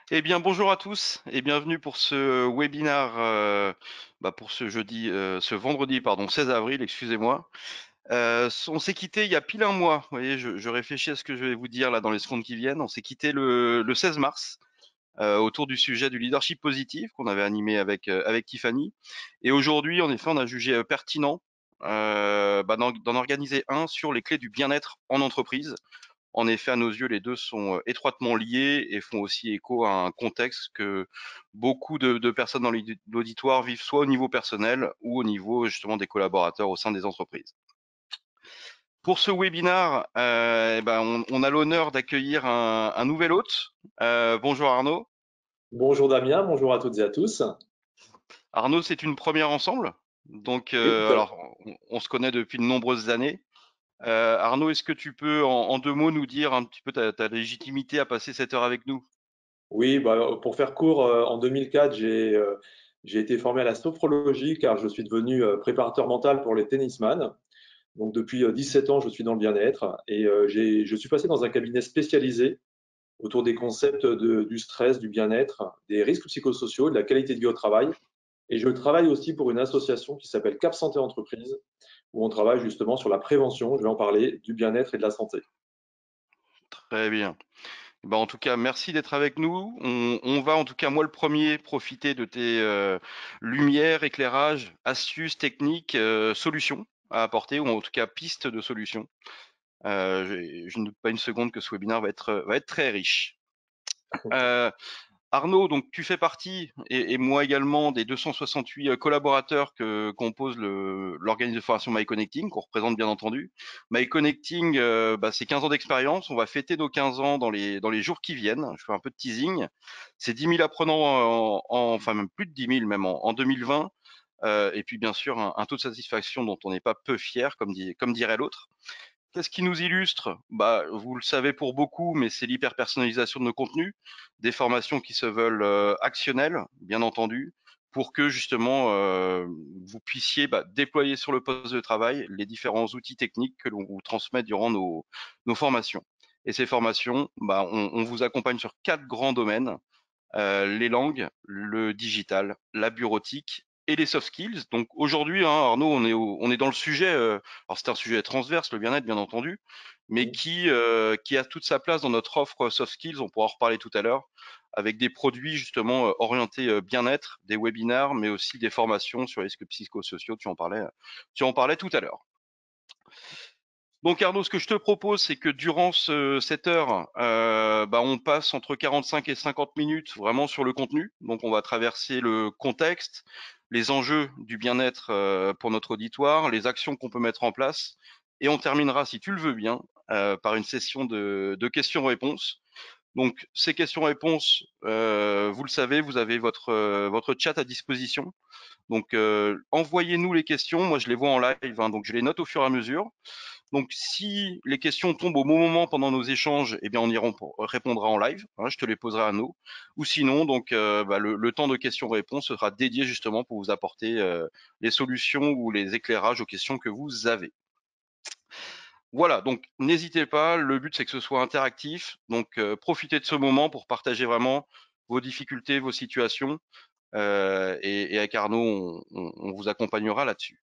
Eh bien, bonjour à tous et bienvenue pour ce webinar, pour ce vendredi, pardon, 16 avril, excusez-moi. On s'est quitté il y a pile un mois. Vous voyez, je réfléchis à ce que je vais vous dire là dans les secondes qui viennent. On s'est quitté le 16 mars autour du sujet du leadership positif qu'on avait animé avec Tiffany. Et aujourd'hui, en effet, on a jugé pertinent d'en organiser un sur les clés du bien-être en entreprise. En effet, à nos yeux, les deux sont étroitement liés et font aussi écho à un contexte que beaucoup de personnes dans l'auditoire vivent soit au niveau personnel ou au niveau justement des collaborateurs au sein des entreprises. Pour ce webinar, on a l'honneur d'accueillir un nouvel hôte. Bonjour Arnaud. Bonjour Damien, bonjour à toutes et à tous. Arnaud, c'est une première ensemble. Donc, Oui, tout à fait. alors, on se connaît depuis de nombreuses années. Arnaud, est-ce que tu peux en deux mots nous dire un petit peu ta légitimité à passer cette heure avec nous? Oui, pour faire court, en 2004, j'ai été formé à la sophrologie car je suis devenu préparateur mental pour les tennisman. Donc depuis 17 ans, je suis dans le bien-être et je suis passé dans un cabinet spécialisé autour des concepts du stress, du bien-être, des risques psychosociaux, de la qualité de vie au travail. Et je travaille aussi pour une association qui s'appelle Cap Santé Entreprise, où on travaille justement sur la prévention, je vais en parler, du bien-être et de la santé. Très bien. En tout cas, merci d'être avec nous. On va, en tout cas, moi le premier, profiter de tes lumières, éclairages, astuces, techniques, solutions à apporter, ou en tout cas pistes de solutions. Je ne doute pas une seconde que ce webinaire va être très riche. Euh, Arnaud, donc tu fais partie, et moi également, des 268 collaborateurs que compose l'organisme de formation MyConnecting, qu'on représente bien entendu. MyConnecting, c'est 15 ans d'expérience. On va fêter nos 15 ans dans les jours qui viennent. Je fais un peu de teasing. C'est 10 000 apprenants, enfin même plus de 10 000 même en 2020. Et puis bien sûr, un taux de satisfaction dont on n'est pas peu fier, comme dirait l'autre. Qu'est-ce qui nous illustre? Vous le savez pour beaucoup, mais c'est l'hyper-personnalisation de nos contenus, des formations qui se veulent actionnelles, bien entendu, pour que justement vous puissiez déployer sur le poste de travail les différents outils techniques que l'on vous transmet durant nos formations. Et ces formations, on vous accompagne sur 4 grands domaines, les langues, le digital, la bureautique et les soft skills. Donc aujourd'hui, hein, Arnaud, on est dans le sujet. Alors c'est un sujet transverse, le bien-être, bien entendu, mais qui a toute sa place dans notre offre soft skills. On pourra en reparler tout à l'heure, avec des produits justement orientés bien-être, des webinars, mais aussi des formations sur les risques psychosociaux. Tu en parlais tout à l'heure. Donc Arnaud, ce que je te propose, c'est que durant cette heure, on passe entre 45 et 50 minutes vraiment sur le contenu. Donc on va traverser le contexte, les enjeux du bien-être pour notre auditoire, les actions qu'on peut mettre en place. Et on terminera, si tu le veux bien, par une session de questions-réponses. Donc ces questions-réponses, vous le savez, vous avez votre chat à disposition. Donc envoyez-nous les questions. Moi, je les vois en live, hein, donc je les note au fur et à mesure. Donc, si les questions tombent au bon moment pendant nos échanges, eh bien, répondra en live. Hein, je te les poserai à nous. Ou sinon, donc, le temps de questions-réponses sera dédié justement pour vous apporter les solutions ou les éclairages aux questions que vous avez. Voilà, donc n'hésitez pas. Le but, c'est que ce soit interactif. Donc, profitez de ce moment pour partager vraiment vos difficultés, vos situations. Et avec Arnaud, on vous accompagnera là-dessus.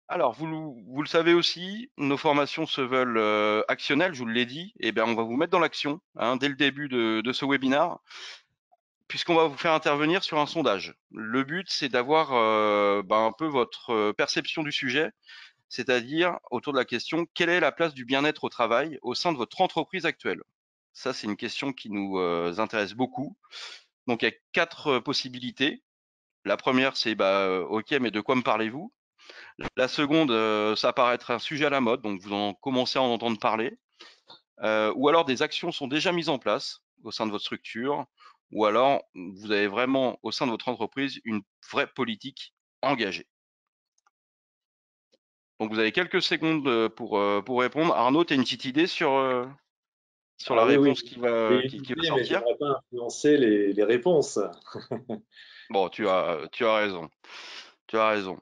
Alors, vous le savez aussi, nos formations se veulent actionnelles, je vous l'ai dit. Eh bien, on va vous mettre dans l'action hein, dès le début de ce webinar, puisqu'on va vous faire intervenir sur un sondage. Le but, c'est d'avoir un peu votre perception du sujet, c'est-à-dire autour de la question quelle est la place du bien-être au travail au sein de votre entreprise actuelle? Ça, c'est une question qui nous intéresse beaucoup. Donc, il y a quatre possibilités. La première, c'est OK, mais de quoi me parlez-vous? La seconde, ça paraît être un sujet à la mode, donc vous en commencez à en entendre parler. Ou alors des actions sont déjà mises en place au sein de votre structure, ou alors vous avez vraiment au sein de votre entreprise une vraie politique engagée. Donc vous avez quelques secondes pour répondre. Arnaud, tu as une petite idée sur la Ah oui, oui, réponse qui j'ai une qui va idée, mais sortir? j'aimerais pas influencer les réponses. Bon, tu as raison. Tu as raison.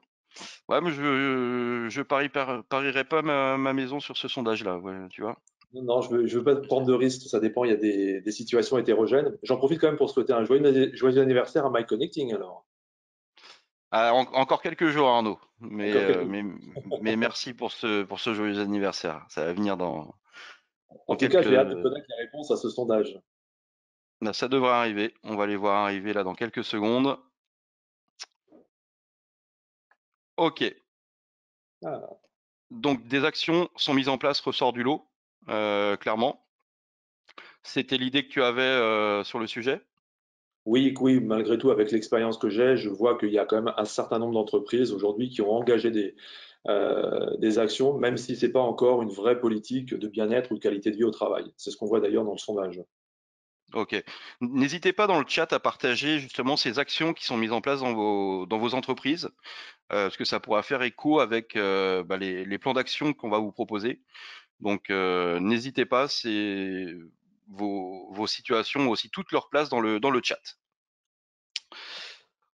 Ouais, mais je parierais pas ma maison sur ce sondage-là, ouais, tu vois. Non, non, je veux pas prendre de risques, ça dépend, il y a des situations hétérogènes. J'en profite quand même pour souhaiter un joyeux anniversaire à My Connecting alors. Ah, encore quelques jours, Arnaud, Encore quelques. mais merci pour ce joyeux anniversaire. Ça va venir dans En tout cas, quelques. j'ai hâte de connaître les réponses à ce sondage. Là, ça devrait arriver. On va les voir arriver là dans quelques secondes. Ok. Ah, Donc des actions sont mises en place, ressort du lot, clairement. C'était l'idée que tu avais sur le sujet? oui, oui, malgré tout, avec l'expérience que j'ai, je vois qu'il y a quand même un certain nombre d'entreprises aujourd'hui qui ont engagé des actions, même si c'est pas encore une vraie politique de bien-être ou de qualité de vie au travail. C'est ce qu'on voit d'ailleurs dans le sondage. Ok. N'hésitez pas dans le chat à partager justement ces actions qui sont mises en place dans vos entreprises, parce que ça pourra faire écho avec bah, les plans d'action qu'on va vous proposer. Donc n'hésitez pas, vos situations ont aussi toute leur place dans le chat.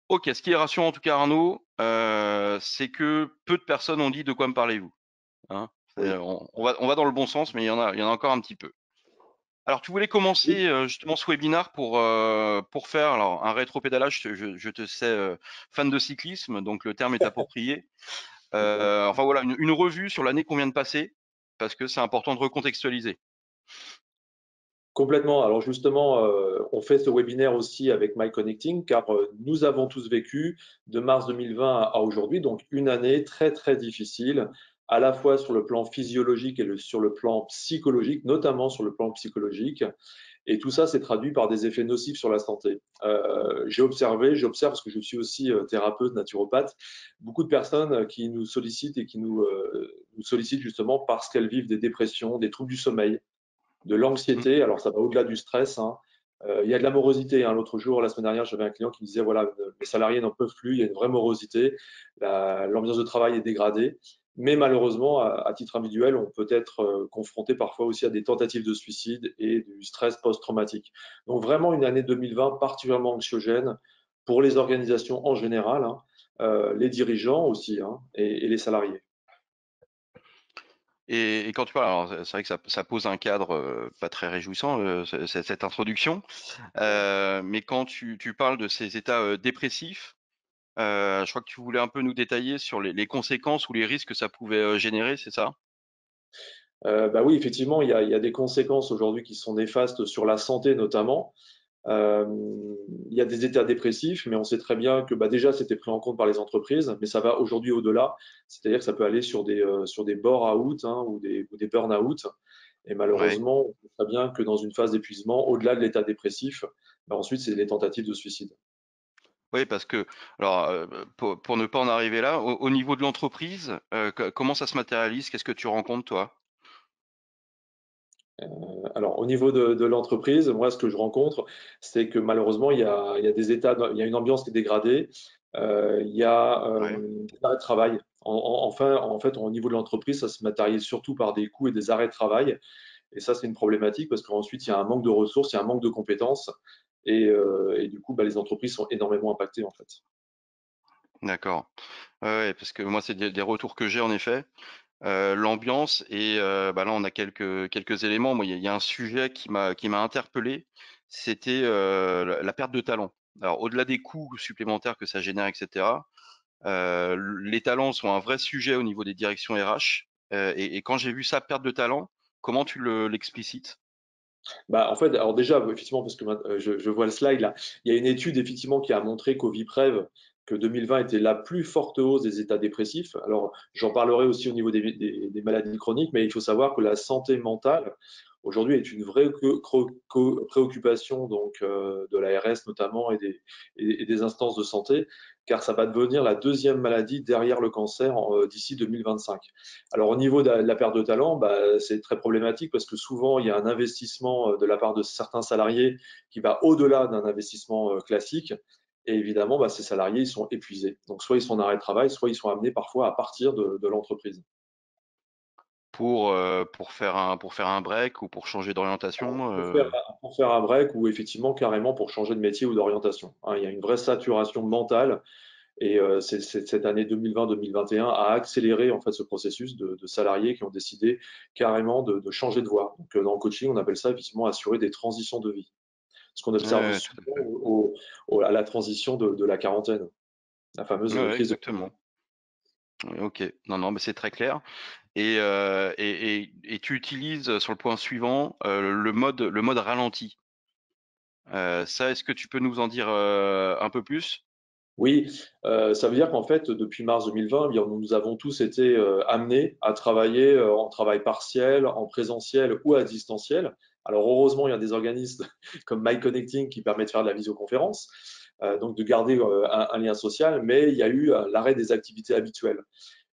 Ok, ce qui est rassurant en tout cas Arnaud, c'est que peu de personnes ont dit de quoi me parlez-vous. Hein. Oui. On va dans le bon sens, mais il y en a encore un petit peu. Alors, tu voulais commencer Oui, justement ce webinaire pour faire alors, un rétropédalage. Je te sais fan de cyclisme, donc le terme est approprié. d'accord. Enfin voilà, une revue sur l'année qu'on vient de passer, parce que c'est important de recontextualiser. Complètement. Alors justement, on fait ce webinaire aussi avec My Connecting car nous avons tous vécu de mars 2020 à aujourd'hui, donc une année très très difficile, à la fois sur le plan physiologique et sur le plan psychologique, notamment sur le plan psychologique. Et tout ça s'est traduit par des effets nocifs sur la santé. J'observe parce que je suis aussi thérapeute, naturopathe, beaucoup de personnes qui nous sollicitent et qui nous sollicitent justement parce qu'elles vivent des dépressions, des troubles du sommeil, de Mm. l'anxiété. Alors, ça va au-delà du stress, hein. Il y a de la morosité, hein. L'autre jour, la semaine dernière, j'avais un client qui me disait, voilà, mes salariés n'en peuvent plus, il y a une vraie morosité, l'ambiance de travail est dégradée. Mais malheureusement, à titre individuel, on peut être confronté parfois aussi à des tentatives de suicide et du stress post-traumatique. Donc vraiment une année 2020 particulièrement anxiogène pour les organisations en général, hein, les dirigeants aussi, hein, et les salariés. Et quand tu parles, alors c'est vrai que ça pose un cadre pas très réjouissant, cette introduction. Mais quand tu parles de ces états dépressifs, je crois que tu voulais un peu nous détailler sur les conséquences ou les risques que ça pouvait générer, c'est ça? Bah oui, effectivement, il y a des conséquences aujourd'hui qui sont néfastes sur la santé notamment. Euh, il y a des états dépressifs, mais on sait très bien que bah, déjà c'était pris en compte par les entreprises, mais ça va aujourd'hui au-delà, c'est-à-dire que ça peut aller sur des bore-out, hein, ou des burn-out. Et Ouais. malheureusement, on sait très bien que dans une phase d'épuisement, au-delà de l'état dépressif, bah, ensuite c'est les tentatives de suicide. Oui, parce que, alors, pour ne pas en arriver là, au niveau de l'entreprise, comment ça se matérialise? Qu'est-ce que tu rencontres, toi? Alors, au niveau de l'entreprise, moi, ce que je rencontre, c'est que malheureusement, il y a des états, il y a une ambiance qui est dégradée, il y a Ouais. des arrêts de travail. Enfin, en fait, au niveau de l'entreprise, ça se matérialise surtout par des coûts et des arrêts de travail. Et ça, c'est une problématique parce qu'ensuite, il y a un manque de ressources, il y a un manque de compétences. Et du coup, bah, les entreprises sont énormément impactées, en fait. D'accord. Ouais, parce que moi, c'est des retours que j'ai en effet. L'ambiance et bah, là, on a quelques éléments. Moi, il y a un sujet qui m'a interpellé, c'était la perte de talent. Alors, au-delà des coûts supplémentaires que ça génère, etc., les talents sont un vrai sujet au niveau des directions RH. Et quand j'ai vu ça, perte de talent, comment tu l'explicites? Bah, en fait, alors déjà, effectivement, parce que je vois le slide là, il y a une étude effectivement qui a montré qu'au Viprev, que 2020 était la plus forte hausse des états dépressifs. Alors, j'en parlerai aussi au niveau des maladies chroniques, mais il faut savoir que la santé mentale, aujourd'hui, est une vraie préoccupation donc, de l'ARS notamment et des instances de santé, car ça va devenir la deuxième maladie derrière le cancer d'ici 2025. Alors au niveau de la perte de talent, bah, c'est très problématique parce que souvent il y a un investissement de la part de certains salariés qui va au-delà d'un investissement classique. Et évidemment, bah, ces salariés ils sont épuisés. Donc soit ils sont en arrêt de travail, soit ils sont amenés parfois à partir de l'entreprise. Pour faire un break ou pour changer d'orientation? Pour faire un break ou effectivement carrément pour changer de métier ou d'orientation, hein. Il y a une vraie saturation mentale Et cette année 2020-2021 a accéléré en fait ce processus de salariés qui ont décidé carrément de changer de voie. Donc, dans le coaching, on appelle ça effectivement assurer des transitions de vie. Ce qu'on Ouais, observe ouais, tout souvent à fait. à la transition de la quarantaine, la fameuse Ouais, ouais, crise de. exactement. Ouais, ok. Non, non, mais c'est très clair. Et tu utilises sur le point suivant le mode ralenti. Ça, est-ce que tu peux nous en dire un peu plus? Oui, ça veut dire qu'en fait, depuis mars 2020, eh bien, nous avons tous été amenés à travailler en travail partiel, en présentiel ou à distanciel. Alors heureusement, il y a des organismes comme MyConnecting qui permettent de faire de la visioconférence, donc de garder un lien social, mais il y a eu l'arrêt des activités habituelles.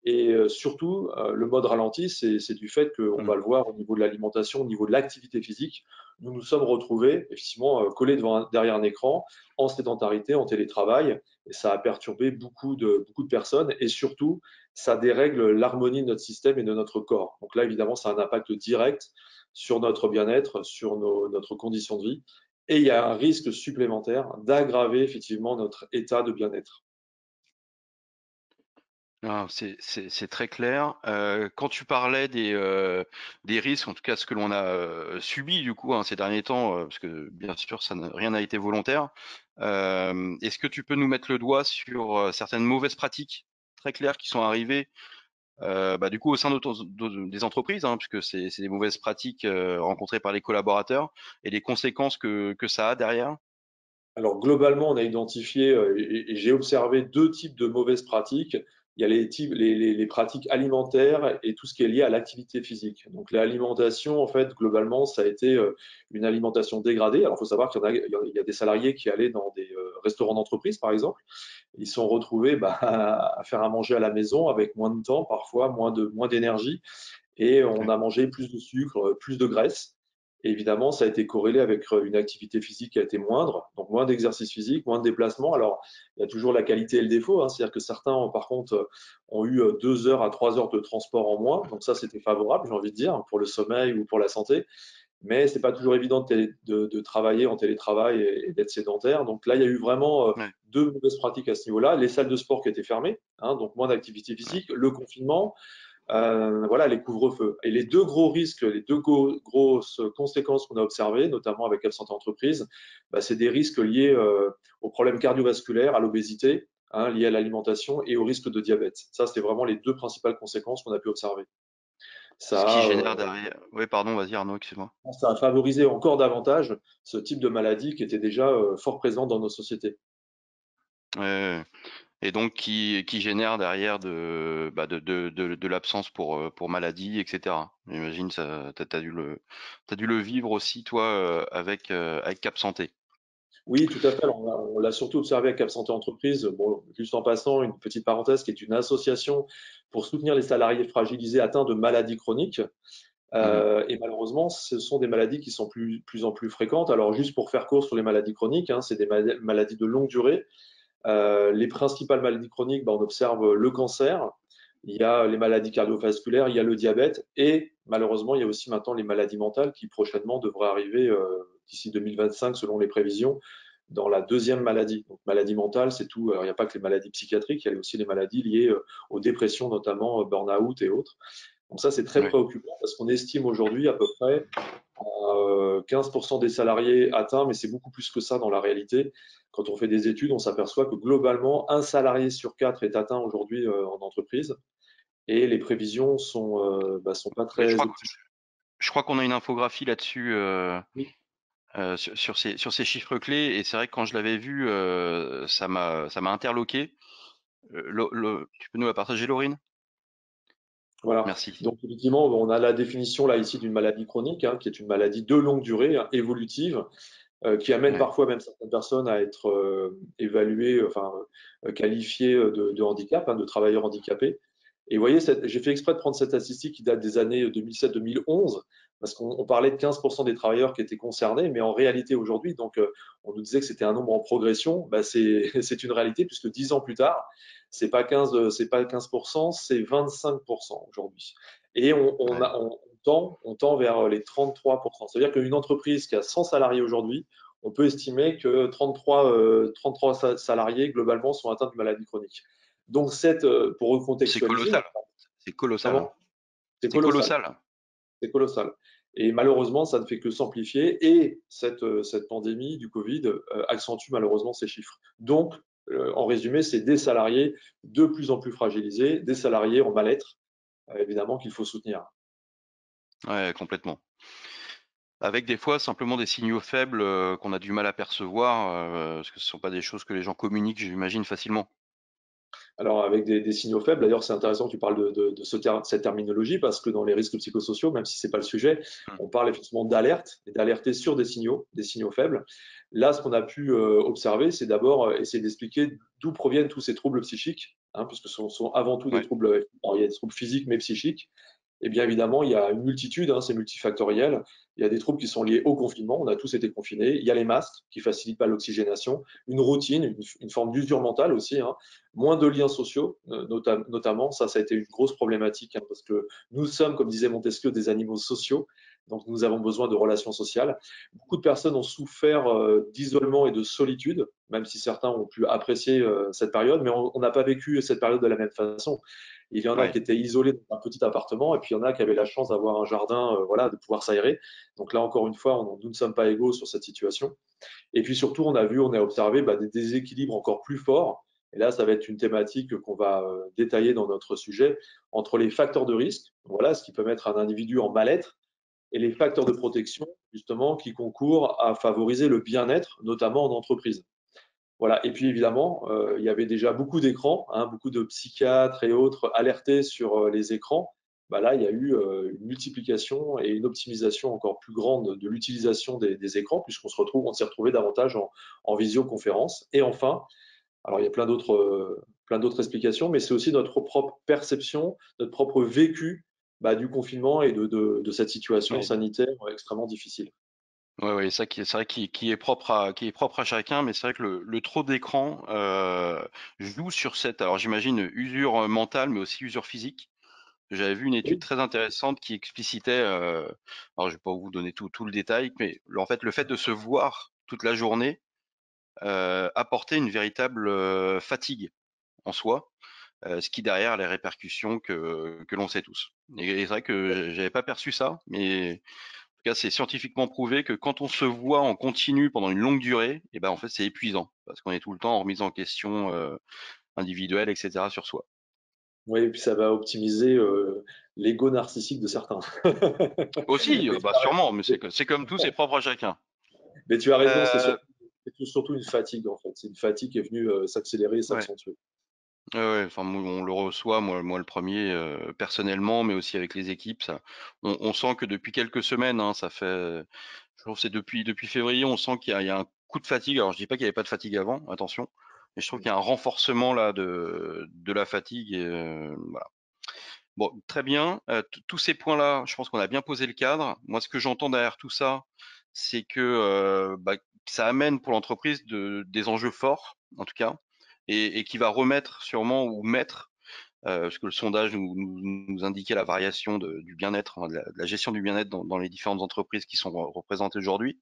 Et surtout, le mode ralenti, c'est du fait qu'on Hmm. va le voir au niveau de l'alimentation, au niveau de l'activité physique. Nous nous sommes retrouvés effectivement collés derrière un écran, en sédentarité, en télétravail, et ça a perturbé beaucoup de personnes. Et surtout, ça dérègle l'harmonie de notre système et de notre corps. Donc là, évidemment, ça a un impact direct sur notre bien-être, sur notre condition de vie. Et il y a un risque supplémentaire d'aggraver effectivement notre état de bien-être. Ah, c'est très clair. Quand tu parlais des risques, en tout cas ce que l'on a subi du coup ces derniers temps, parce que bien sûr rien n'a été volontaire. Est-ce que tu peux nous mettre le doigt sur certaines mauvaises pratiques très claires qui sont arrivées bah, du coup au sein des entreprises, hein, puisque c'est des mauvaises pratiques rencontrées par les collaborateurs et les conséquences que ça a derrière? Alors globalement, on a identifié et j'ai observé deux types de mauvaises pratiques. Il y a les pratiques alimentaires et tout ce qui est lié à l'activité physique. Donc l'alimentation, en fait, globalement, ça a été une alimentation dégradée. Alors il faut savoir qu'il y a des salariés qui allaient dans des restaurants d'entreprise, par exemple. Ils se sont retrouvés bah, à faire à manger à la maison avec moins de temps, parfois moins d'énergie, et on Ouais. a mangé plus de sucre, plus de graisse. Et évidemment, ça a été corrélé avec une activité physique qui a été moindre, donc moins d'exercice physique, moins de déplacement. Alors, il y a toujours la qualité et le défaut, hein. C'est-à-dire que certains, par contre, ont eu 2 heures à 3 heures de transport en moins. Donc ça, c'était favorable, j'ai envie de dire, pour le sommeil ou pour la santé. Mais c'est pas toujours évident de travailler en télétravail et d'être sédentaire. Donc là, il y a eu vraiment Ouais, deux mauvaises pratiques à ce niveau-là. Les salles de sport qui étaient fermées, hein, donc moins d'activité ouais. physique, le confinement, voilà, les couvre-feux. Et les deux gros risques, les deux grosses conséquences qu'on a observées, notamment avec Cap Santé Entreprise, bah, c'est des risques liés aux problèmes cardiovasculaires, à l'obésité, hein, liés à l'alimentation et au risque de diabète. Ça, c'est vraiment les deux principales conséquences qu'on a pu observer. Ce qui Ça a, génère derrière. Oui, pardon, vas-y Arnaud, excuse-moi. ça a favorisé encore davantage ce type de maladie qui était déjà fort présent dans nos sociétés. Ouais. Et donc qui génère derrière de l'absence pour maladie, etc. J'imagine ça, t'as dû le vivre aussi toi avec Cap Santé. Oui, tout à fait. Alors, on l'a surtout observé à Cap Santé Entreprise. Bon, juste en passant, une petite parenthèse qui est une association pour soutenir les salariés fragilisés atteints de maladies chroniques. Mhm. Et malheureusement, ce sont des maladies qui sont plus en plus fréquentes. Alors, juste pour faire court sur les maladies chroniques, hein, c'est des maladies de longue durée. Les principales maladies chroniques, bah, on observe le cancer, il y a les maladies cardiovasculaires, il y a le diabète et malheureusement, il y a aussi maintenant les maladies mentales qui prochainement devraient arriver d'ici 2025 selon les prévisions dans la deuxième maladie. Donc, maladie mentale, c'est tout. Alors, il n'y a pas que les maladies psychiatriques, il y a aussi les maladies liées aux dépressions, notamment burn-out et autres. Donc ça, c'est très Ouais. préoccupant parce qu'on estime aujourd'hui à peu près 15% des salariés atteints, mais c'est beaucoup plus que ça dans la réalité. Quand on fait des études, on s'aperçoit que globalement, un salarié sur quatre est atteint aujourd'hui en entreprise et les prévisions sont pas Mais très optimistes. je crois qu'on a une infographie là-dessus Oui. sur ces chiffres clés et c'est vrai que quand je l'avais vu ça m'a interloqué. Tu peux nous la partager, Laurine? Voilà. Merci. Donc, effectivement, on a la définition là ici d'une maladie chronique, hein, qui est une maladie de longue durée, hein, évolutive, qui amène Ouais. parfois même certaines personnes à être évaluées, enfin, qualifiées de handicap, hein, de travailleurs handicapés. Et vous voyez, j'ai fait exprès de prendre cette statistique qui date des années 2007-2011, parce qu'on parlait de 15% des travailleurs qui étaient concernés, mais en réalité aujourd'hui, donc on nous disait que c'était un nombre en progression, bah, c'est une réalité, puisque 10 ans plus tard, c'est pas 15%, c'est 25% aujourd'hui. Et Ouais. on tend vers les 33%. C'est-à-dire qu'une entreprise qui a 100 salariés aujourd'hui, on peut estimer que 33 salariés globalement sont atteints de maladies chroniques. Donc, pour C'est recontextualiser, colossal. C'est colossal, hein. comment c'est C'est colossal. colossal. C'est colossal. Et malheureusement, ça ne fait que s'amplifier et cette pandémie du Covid accentue malheureusement ces chiffres. Donc, en résumé, c'est des salariés de plus en plus fragilisés, des salariés en mal-être, évidemment, qu'il faut soutenir. Ouais, complètement. Avec des fois simplement des signaux faibles qu'on a du mal à percevoir, parce que ce ne sont pas des choses que les gens communiquent, j'imagine, facilement. Alors, avec des signaux faibles, d'ailleurs, c'est intéressant que tu parles de cette terminologie parce que dans les risques psychosociaux, même si ce n'est pas le sujet, Mm. on parle effectivement d'alerte et d'alerter sur des signaux faibles. Là, ce qu'on a pu observer, c'est d'abord essayer d'expliquer d'où proviennent tous ces troubles psychiques, hein, puisque ce sont avant tout des Ouais, troubles, alors, il y a des troubles physiques mais psychiques. Et bien évidemment, il y a une multitude, hein, c'est multifactoriel. Il y a des troubles qui sont liés au confinement, on a tous été confinés. Il y a les masques qui facilitent pas l'oxygénation, une routine, une forme d'usure mentale aussi, hein. Moins de liens sociaux, notamment. Ça a été une grosse problématique, hein, parce que nous sommes, comme disait Montesquieu, des animaux sociaux. Donc nous avons besoin de relations sociales. Beaucoup de personnes ont souffert d'isolement et de solitude, même si certains ont pu apprécier cette période, mais on n'a pas vécu cette période de la même façon. Il y en a ouais, qui étaient isolés dans un petit appartement, et puis il y en a qui avaient la chance d'avoir un jardin, voilà, de pouvoir s'aérer. Donc là, encore une fois, nous ne sommes pas égaux sur cette situation. Et puis surtout, on a observé des déséquilibres encore plus forts. Et là, ça va être une thématique qu'on va détailler dans notre sujet entre les facteurs de risque, voilà, ce qui peut mettre un individu en mal-être, et les facteurs de protection, justement, qui concourent à favoriser le bien-être, notamment en entreprise. Voilà. Et puis évidemment, il y avait déjà beaucoup d'écrans, hein, beaucoup de psychiatres et autres alertés sur les écrans. Bah là, il y a eu une multiplication et une optimisation encore plus grande de l'utilisation des écrans, puisqu'on on s'est retrouvé davantage en visioconférence. Et enfin, alors il y a plein d'autres explications, mais c'est aussi notre propre perception, notre propre vécu du confinement et de cette situation ouais. sanitaire extrêmement difficile. Ouais, ouais, ça c'est vrai qui est qui est propre à chacun, mais c'est vrai que le trop d'écran joue sur cette, alors j'imagine usure mentale, mais aussi usure physique. J'avais vu une étude Oui, très intéressante qui explicitait, alors je vais pas vous donner tout le détail, mais en fait le fait de se voir toute la journée apportait une véritable fatigue en soi, ce qui derrière a les répercussions que l'on sait tous. Et c'est vrai que j'avais pas perçu ça, mais en tout cas, c'est scientifiquement prouvé que quand on se voit en continu pendant une longue durée, et ben en fait c'est épuisant parce qu'on est tout le temps en remise en question individuelle, etc. sur soi. oui, et puis ça va optimiser l'ego narcissique de certains. Aussi, Mais tu bah as sûrement, mais raison, c'est comme tout, c'est propre à chacun. mais tu as raison, Euh, c'est surtout une fatigue en fait. C'est une fatigue qui est venue s'accélérer et ouais. s'accentuer. Ouais, ouais, enfin, on le reçoit, moi le premier, personnellement, mais aussi avec les équipes. Ça, on sent que depuis quelques semaines, hein, ça fait, je trouve que c'est depuis février, on sent qu'il y a un coup de fatigue. Alors je dis pas qu'il n'y avait pas de fatigue avant, attention, mais je trouve qu'il y a un renforcement là de la fatigue. Et, voilà. Bon, très bien. Tous ces points-là, je pense qu'on a bien posé le cadre. Moi, ce que j'entends derrière tout ça, c'est que ça amène pour l'entreprise des enjeux forts, en tout cas, et qui va remettre sûrement ou mettre, parce que le sondage nous indiquait la variation du bien-être, hein, de la gestion du bien-être dans les différentes entreprises qui sont représentées aujourd'hui,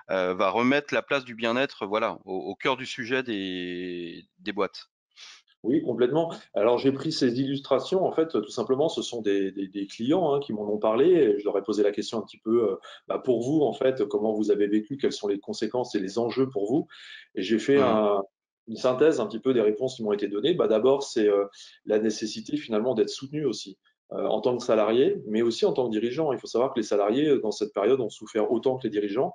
va remettre la place du bien-être, voilà, au cœur du sujet des boîtes. Oui, complètement. Alors j'ai pris ces illustrations, en fait, tout simplement, ce sont des clients hein, qui m'en ont parlé. Et je leur ai posé la question un petit peu, pour vous, en fait, comment vous avez vécu, quelles sont les conséquences et les enjeux pour vous. Et j'ai fait Mmh. une synthèse un petit peu des réponses qui m'ont été données. D'abord, c'est la nécessité finalement d'être soutenu aussi. En tant que salarié, mais aussi en tant que dirigeant. Il faut savoir que les salariés, dans cette période, ont souffert autant que les dirigeants.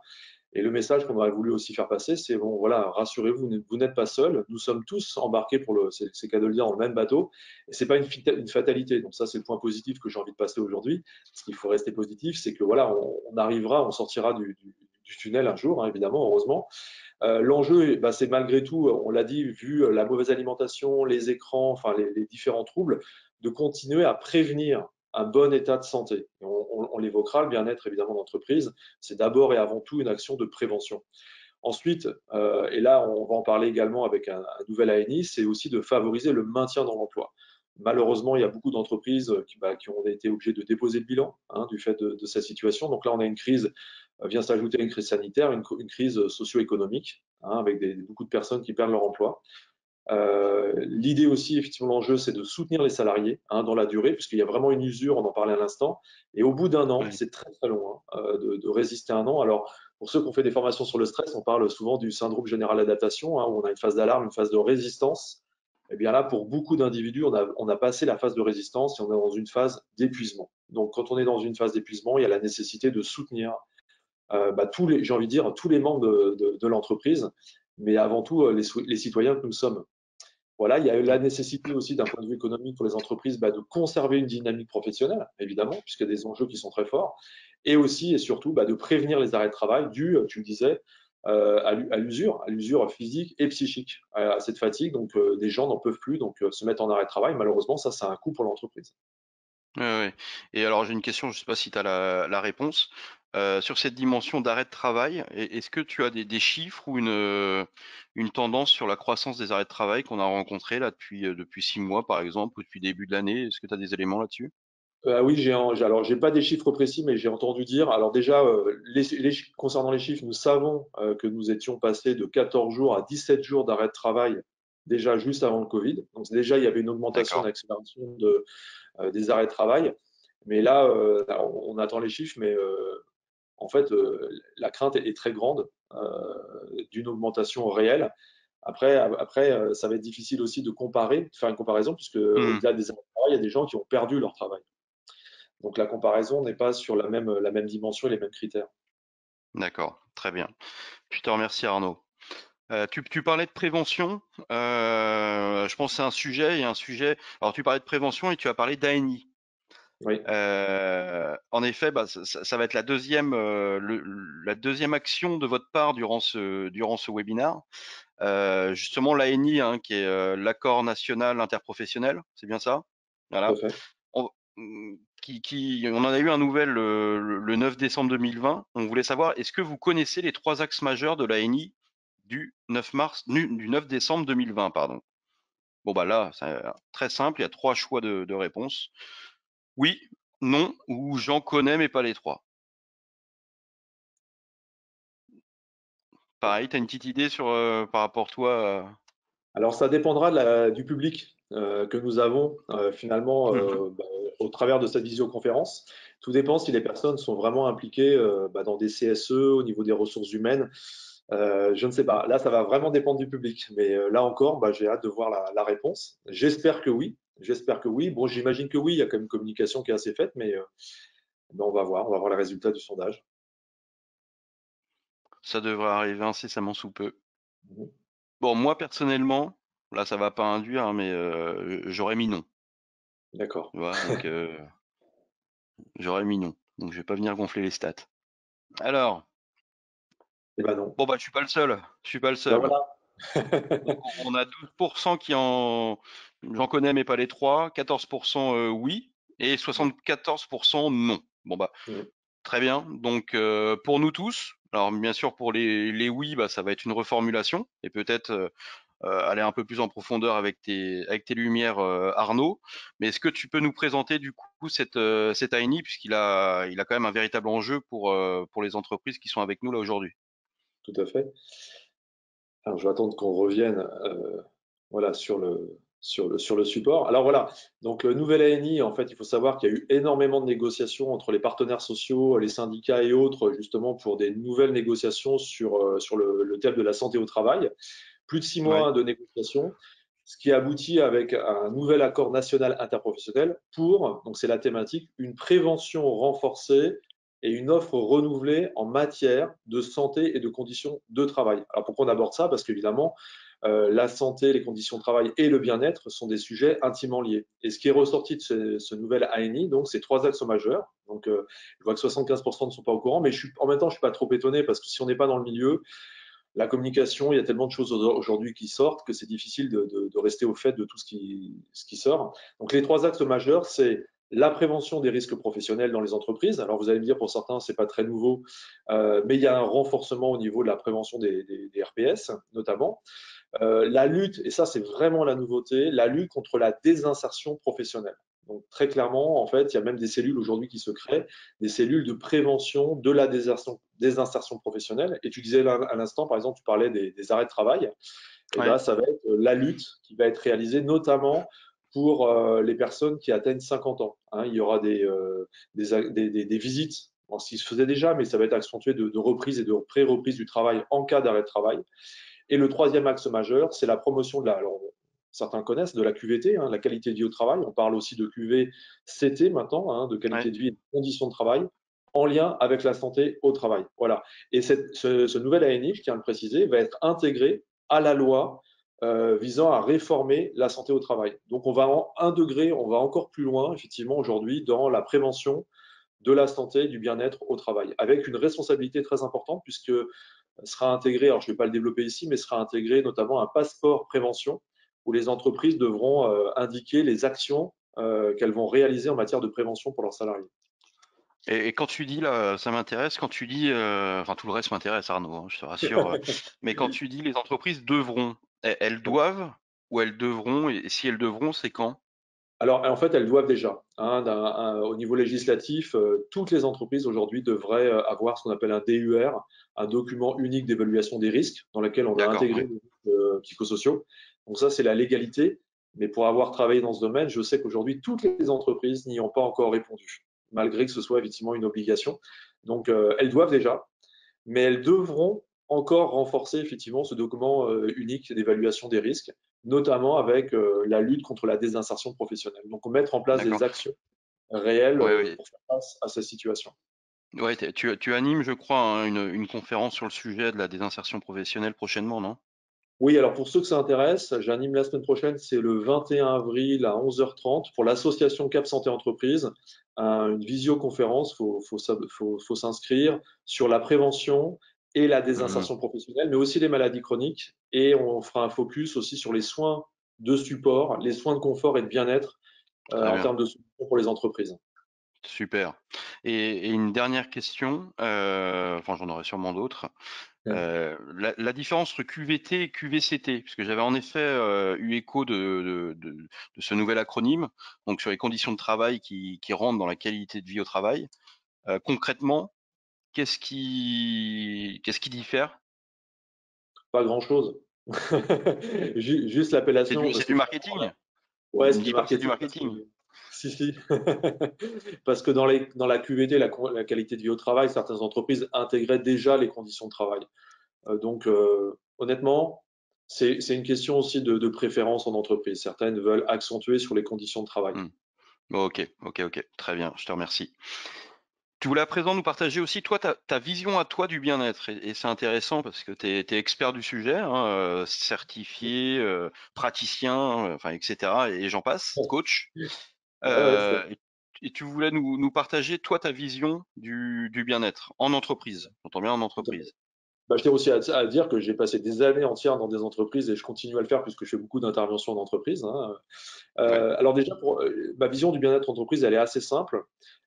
Et le message qu'on aurait voulu aussi faire passer, c'est bon, voilà, rassurez-vous, vous n'êtes pas seul. Nous sommes tous embarqués c'est cas de le dire, dans le même bateau. Et c'est pas une fatalité. Donc ça, c'est le point positif que j'ai envie de passer aujourd'hui. Ce qu'il faut rester positif, c'est que voilà, on arrivera, on sortira du tunnel un jour, hein, évidemment, heureusement. L'enjeu, c'est malgré tout, on l'a dit, vu la mauvaise alimentation, les écrans, enfin les différents troubles, de continuer à prévenir un bon état de santé. Et on l'évoquera, le bien-être évidemment d'entreprise, c'est d'abord et avant tout une action de prévention. Ensuite, et là on va en parler également avec un nouvel ANI, c'est aussi de favoriser le maintien dans l'emploi. Malheureusement, il y a beaucoup d'entreprises qui ont été obligées de déposer le bilan, hein, du fait de cette situation. Donc là, on a une crise, vient s'ajouter une crise sanitaire, une crise socio-économique, hein, avec beaucoup de personnes qui perdent leur emploi. L'idée aussi, effectivement, l'enjeu, c'est de soutenir les salariés, hein, dans la durée, puisqu'il y a vraiment une usure, on en parlait à l'instant. Et au bout d'un an, Ouais, c'est très très long, hein, de résister un an. Alors, pour ceux qui ont fait des formations sur le stress, on parle souvent du syndrome général d'adaptation, hein, où on a une phase d'alarme, une phase de résistance. Et bien là, pour beaucoup d'individus, on a passé la phase de résistance et on est dans une phase d'épuisement. Donc, quand on est dans une phase d'épuisement, il y a la nécessité de soutenir, j'ai envie de dire, tous les membres de l'entreprise, mais avant tout les citoyens que nous sommes. Voilà, il y a eu la nécessité aussi d'un point de vue économique pour les entreprises, de conserver une dynamique professionnelle, évidemment, puisqu'il y a des enjeux qui sont très forts, et aussi et surtout de prévenir les arrêts de travail dus, tu le disais, à l'usure physique et psychique, à cette fatigue. Donc, des gens n'en peuvent plus, donc se mettre en arrêt de travail. Malheureusement, ça a un coût pour l'entreprise. ouais, ouais. Et alors j'ai une question, je ne sais pas si tu as la réponse. Sur cette dimension d'arrêt de travail, est-ce que tu as des chiffres ou une tendance sur la croissance des arrêts de travail qu'on a rencontrés là depuis 6 mois par exemple, ou depuis début de l'année? Est-ce que tu as des éléments là-dessus? Oui, alors j'ai pas des chiffres précis, mais j'ai entendu dire. Alors déjà, concernant les chiffres, nous savons que nous étions passés de 14 jours à 17 jours d'arrêt de travail déjà juste avant le Covid. Donc déjà, il y avait une augmentation, une D'accord. accélération des arrêts de travail. Mais là, alors, on attend les chiffres, mais en fait, la crainte est très grande d'une augmentation réelle. Après, ça va être difficile aussi de comparer, de faire une comparaison, puisque Hmm, au-delà des arrêts de travail, il y a des gens qui ont perdu leur travail. Donc la comparaison n'est pas sur la même dimension et les mêmes critères. d'accord, très bien. Je te remercie Arnaud. Tu parlais de prévention. Je pense que c'est un sujet et un sujet. Alors tu parlais de prévention et tu as parlé d'ANI. Oui, En effet, ça va être la deuxième action de votre part durant ce webinaire. Justement, l'ANI, hein, qui est l'accord national interprofessionnel, c'est bien ça? tout à Voilà. fait. On, on en a eu un nouvel le 9 décembre 2020. On voulait savoir, est-ce que vous connaissez les trois axes majeurs de l'ANI du 9 décembre 2020, pardon. Bon, bah là, c'est très simple, il y a trois choix de réponse. Oui, non, ou j'en connais, mais pas les trois. Pareil, tu as une petite idée par rapport toi Alors ça dépendra du public que nous avons finalement Mhm. au travers de cette visioconférence. Tout dépend si les personnes sont vraiment impliquées dans des CSE au niveau des ressources humaines. Je ne sais pas. Là, ça va vraiment dépendre du public. Mais là encore, j'ai hâte de voir la réponse. J'espère que oui. J'espère que oui. Bon, j'imagine que oui. Il y a quand même une communication qui est assez faite, mais on va voir. On va voir les résultats du sondage. Ça devrait arriver incessamment sous peu. Mhm. Bon, moi personnellement, là ça va pas induire, hein, mais j'aurais mis non. D'accord. Tu vois, donc j'aurais mis non. Donc je vais pas venir gonfler les stats. Alors, Eh ben non. bon bah je suis pas le seul. Je suis pas le Ben seul. voilà. Donc on a 12% j'en connais mais pas les trois, 14% oui et 74% non. Bon bah Mhm. très bien. Donc pour nous tous, alors bien sûr pour les oui, bah ça va être une reformulation et peut-être aller un peu plus en profondeur avec tes lumières, Arnaud. Mais est-ce que tu peux nous présenter du coup cette ANI puisqu'il a quand même un véritable enjeu pour les entreprises qui sont avec nous là aujourd'hui? Tout à fait. Alors, je vais attendre qu'on revienne voilà, sur le support. Alors voilà, donc le nouvel ANI, en fait, il faut savoir qu'il y a eu énormément de négociations entre les partenaires sociaux, les syndicats et autres, justement pour des nouvelles négociations sur le thème de la santé au travail. Plus de 6 mois Ouais. de négociations, ce qui aboutit avec un nouvel accord national interprofessionnel pour, donc c'est la thématique, une prévention renforcée et une offre renouvelée en matière de santé et de conditions de travail. Alors pourquoi on aborde ça? Parce qu'évidemment, la santé, les conditions de travail et le bien-être sont des sujets intimement liés. Et ce qui est ressorti de ce nouvel ANI, donc, c'est trois axes majeurs. Donc, je vois que 75% ne sont pas au courant, mais en même temps, je ne suis pas trop étonné parce que si on n'est pas dans le milieu, la communication, il y a tellement de choses aujourd'hui qui sortent que c'est difficile de rester au fait de tout ce qui sort. Donc, les trois axes majeurs, c'est la prévention des risques professionnels dans les entreprises. Alors, vous allez me dire, pour certains, c'est pas très nouveau, mais il y a un renforcement au niveau de la prévention des RPS, notamment. La lutte, et ça c'est vraiment la nouveauté, la lutte contre la désinsertion professionnelle. Donc très clairement, en fait, il y a même des cellules aujourd'hui qui se créent, des cellules de prévention de la désinsertion professionnelle. Et tu disais là, à l'instant, par exemple, tu parlais des arrêts de travail. Et ben, Ouais, ça va être la lutte qui va être réalisée notamment pour les personnes qui atteignent 50 ans. Hein. Il y aura des visites, bon, ce qui se faisait déjà, mais ça va être accentué de reprise et de pré-reprise du travail en cas d'arrêt de travail. Et le troisième axe majeur, c'est la promotion de la, alors, certains connaissent, de la QVT, hein, la qualité de vie au travail. On parle aussi de QVCT maintenant, hein, de ouais. qualité de vie et de conditions de travail, en lien avec la santé au travail. Voilà. Et ce nouvel ANI, je tiens à le préciser, va être intégré à la loi visant à réformer la santé au travail. Donc on va en un degré, on va encore plus loin, effectivement, aujourd'hui, dans la prévention de la santé et du bien-être au travail, avec une responsabilité très importante, puisque sera intégré, alors je ne vais pas le développer ici, mais sera intégré notamment un passeport prévention où les entreprises devront indiquer les actions qu'elles vont réaliser en matière de prévention pour leurs salariés. Et quand tu dis là, ça m'intéresse, quand tu dis, enfin tout le reste m'intéresse Arnaud, hein, je te rassure, mais quand tu dis les entreprises devront, elles doivent ou elles devront, et si elles devront, c'est quand? Alors, en fait, elles doivent déjà. Hein, au niveau législatif, toutes les entreprises aujourd'hui devraient avoir ce qu'on appelle un DUR, un document unique d'évaluation des risques, dans lequel on a D'accord, intégré ouais. les risques psychosociaux. Donc ça, c'est la légalité. Mais pour avoir travaillé dans ce domaine, je sais qu'aujourd'hui, toutes les entreprises n'y ont pas encore répondu, malgré que ce soit effectivement une obligation. Donc, elles doivent déjà, mais elles devront encore renforcer effectivement ce document unique d'évaluation des risques, notamment avec la lutte contre la désinsertion professionnelle. Donc, mettre en place des D'accord. actions réelles Ouais, ouais. pour faire face à cette situation. Ouais, tu animes, je crois, hein, une conférence sur le sujet de la désinsertion professionnelle prochainement, non? Oui, alors pour ceux que ça intéresse, j'anime la semaine prochaine, c'est le 21 avril à 11h30 pour l'association Cap Santé Entreprise, une visioconférence, faut s'inscrire sur la prévention et la Mhm. désinsertion professionnelle, mais aussi les maladies chroniques. Et on fera un focus aussi sur les soins de support, les soins de confort et de bien-être Très en bien. termes de solutions pour les entreprises. Super. Et une dernière question, enfin j'en aurai sûrement d'autres. La différence entre QVT et QVCT, puisque j'avais en effet eu écho de ce nouvel acronyme, donc sur les conditions de travail qui rentrent dans la qualité de vie au travail. Concrètement, qu'est-ce qui diffère? Pas grand-chose. Juste l'appellation, parce C'est que du finalement, marketing? ouais, Ne c'est me du dis pas que c'est du marketing parce que marketing. si, si. Parce que dans la QVT, la qualité de vie au travail, certaines entreprises intégraient déjà les conditions de travail. Honnêtement, c'est une question aussi de préférence en entreprise. Certaines veulent accentuer sur les conditions de travail. Hmm. Bon, ok, ok, ok, très bien, je te remercie. Tu voulais à présent nous partager aussi, toi, ta vision à toi du bien-être. Et c'est intéressant parce que tu es expert du sujet, hein, certifié, praticien, enfin, etc. Et j'en passe, coach. Ouais, ouais, tout à fait. Et tu voulais nous partager, toi, ta vision du bien-être en entreprise. J'entends bien en Tout à fait. entreprise. Bah, je tiens aussi à dire que j'ai passé des années entières dans des entreprises et je continue à le faire puisque je fais beaucoup d'interventions en entreprise. Hein. Ouais. Alors déjà, ma vision du bien-être entreprise, elle est assez simple.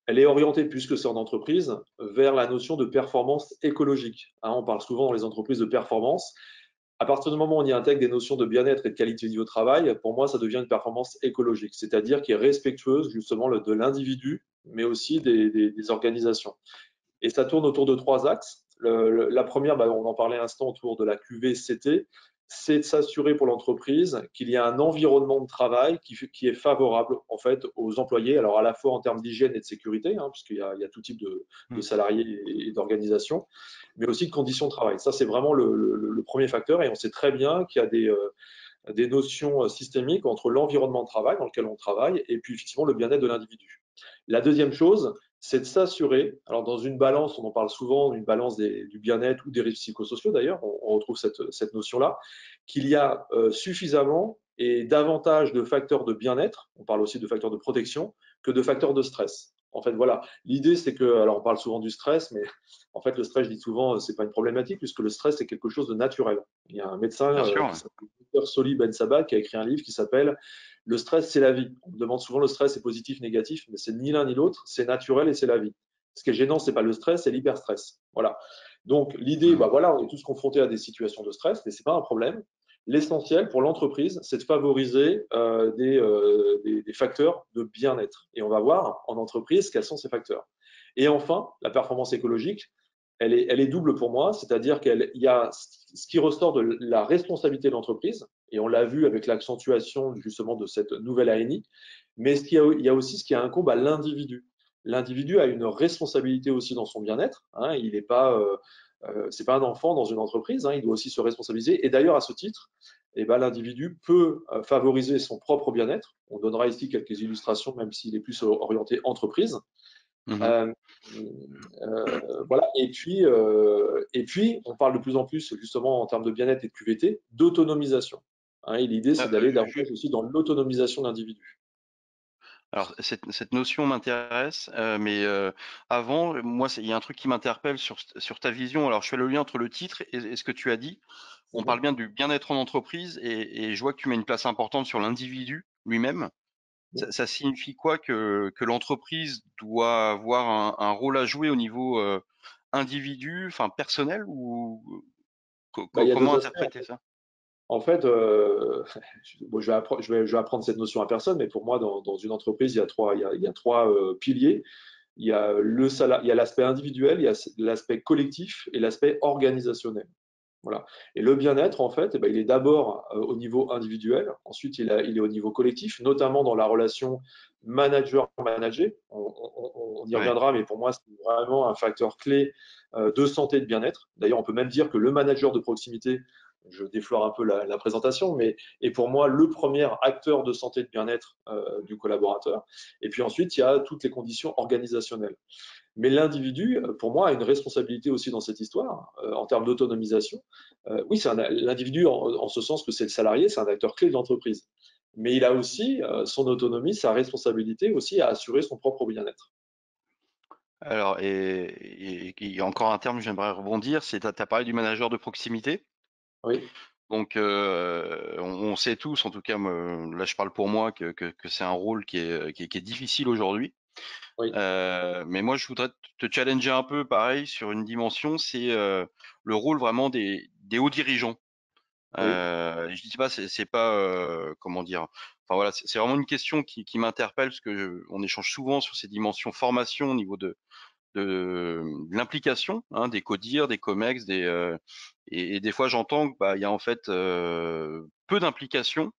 Elle est orientée, puisque c'est en entreprise, vers la notion de performance écologique. Hein, on parle souvent dans les entreprises de performance. À partir du moment où on y intègre des notions de bien-être et de qualité de vie au travail, pour moi, ça devient une performance écologique, c'est-à-dire qui est respectueuse justement de l'individu, mais aussi des organisations. Et ça tourne autour de trois axes. La première, bah, on en parlait un instant autour de la QVCT, c'est de s'assurer pour l'entreprise qu'il y a un environnement de travail qui est favorable en fait aux employés, alors à la fois en termes d'hygiène et de sécurité, hein, puisqu'il y a tout type de Mm. salariés et d'organisations, mais aussi de conditions de travail. Ça, c'est vraiment le premier facteur et on sait très bien qu'il y a des notions systémiques entre l'environnement de travail dans lequel on travaille et puis effectivement le bien-être de l'individu. La deuxième chose, c'est de s'assurer, alors dans une balance, on en parle souvent, une balance du bien-être ou des risques psychosociaux d'ailleurs, on retrouve cette notion-là, qu'il y a suffisamment et davantage de facteurs de bien-être, on parle aussi de facteurs de protection, que de facteurs de stress. En fait, voilà. L'idée, c'est que, alors on parle souvent du stress, mais en fait, le stress, je dis souvent, c'est pas une problématique, puisque le stress, c'est quelque chose de naturel. Il y a un médecin Bien sûr, qui ouais. s'appelle Dr Soli Ben Sabah qui a écrit un livre qui s'appelle Le stress, c'est la vie. On me demande souvent le stress est positif, négatif, mais c'est ni l'un ni l'autre, c'est naturel et c'est la vie. Ce qui est gênant, c'est pas le stress, c'est l'hyperstress. Voilà. Donc l'idée, Mm. bah voilà, on est tous confrontés à des situations de stress, mais c'est pas un problème. L'essentiel pour l'entreprise, c'est de favoriser des facteurs de bien-être. Et on va voir en entreprise quels sont ces facteurs. Et enfin, la performance écologique, elle est double pour moi, c'est-à-dire qu'il y a ce qui ressort de la responsabilité de l'entreprise, et on l'a vu avec l'accentuation justement de cette nouvelle ANI, mais il y a aussi ce qui incombe à l'individu. L'individu a une responsabilité aussi dans son bien-être. Hein, il n'est pas, c'est pas un enfant dans une entreprise. Hein, il doit aussi se responsabiliser. Et d'ailleurs, à ce titre, eh ben, l'individu peut favoriser son propre bien-être. On donnera ici quelques illustrations, même s'il est plus orienté entreprise. Mmh. Euh, voilà. Et puis, on parle de plus en plus, justement, en termes de bien-être et de QVT, d'autonomisation. Hein, et l'idée, c'est d'aller Ju davantage aussi dans l'autonomisation d'individus. Alors cette notion m'intéresse, mais avant, moi, il y a un truc qui m'interpelle sur ta vision. Alors je fais le lien entre le titre et ce que tu as dit. On parle Mhm. bien du bien-être en entreprise et je vois que tu mets une place importante sur l'individu lui-même. Ça signifie quoi que l'entreprise doit avoir un rôle à jouer au niveau, individu, enfin personnel ou Bah, il y a comment deux aspects. interpréter ça? En fait, bon, je vais apprendre cette notion à personne, mais pour moi, dans une entreprise, il y a trois piliers. Il y a l'aspect individuel, il y a l'aspect collectif et l'aspect organisationnel. Voilà. Et le bien-être, en fait, eh ben, il est d'abord au niveau individuel, ensuite il est au niveau collectif, notamment dans la relation manager-manager. On y Ouais. reviendra, mais pour moi, c'est vraiment un facteur clé de santé et de bien-être. D'ailleurs, on peut même dire que le manager de proximité, je déflore un peu la présentation, mais est pour moi le premier acteur de santé et de bien-être du collaborateur. Et puis ensuite, il y a toutes les conditions organisationnelles. Mais l'individu, pour moi, a une responsabilité aussi dans cette histoire, en termes d'autonomisation. Oui, l'individu, en ce sens que c'est le salarié, c'est un acteur clé de l'entreprise. Mais il a aussi son autonomie, sa responsabilité aussi à assurer son propre bien-être. Alors et encore un terme, j'aimerais rebondir, c'est tu as parlé du manager de proximité. Oui, Donc, on sait tous, en tout cas, là je parle pour moi, que c'est un rôle qui est difficile aujourd'hui. oui, Mais moi, je voudrais te challenger un peu, pareil, sur une dimension, c'est le rôle vraiment des hauts dirigeants. oui. Je dis pas, c'est pas, comment dire, enfin voilà, c'est vraiment une question qui m'interpelle parce que on échange souvent sur ces dimensions formation au niveau de l'implication, hein, des CODIR, des COMEX, et des fois j'entends que bah il y a en fait peu d'implication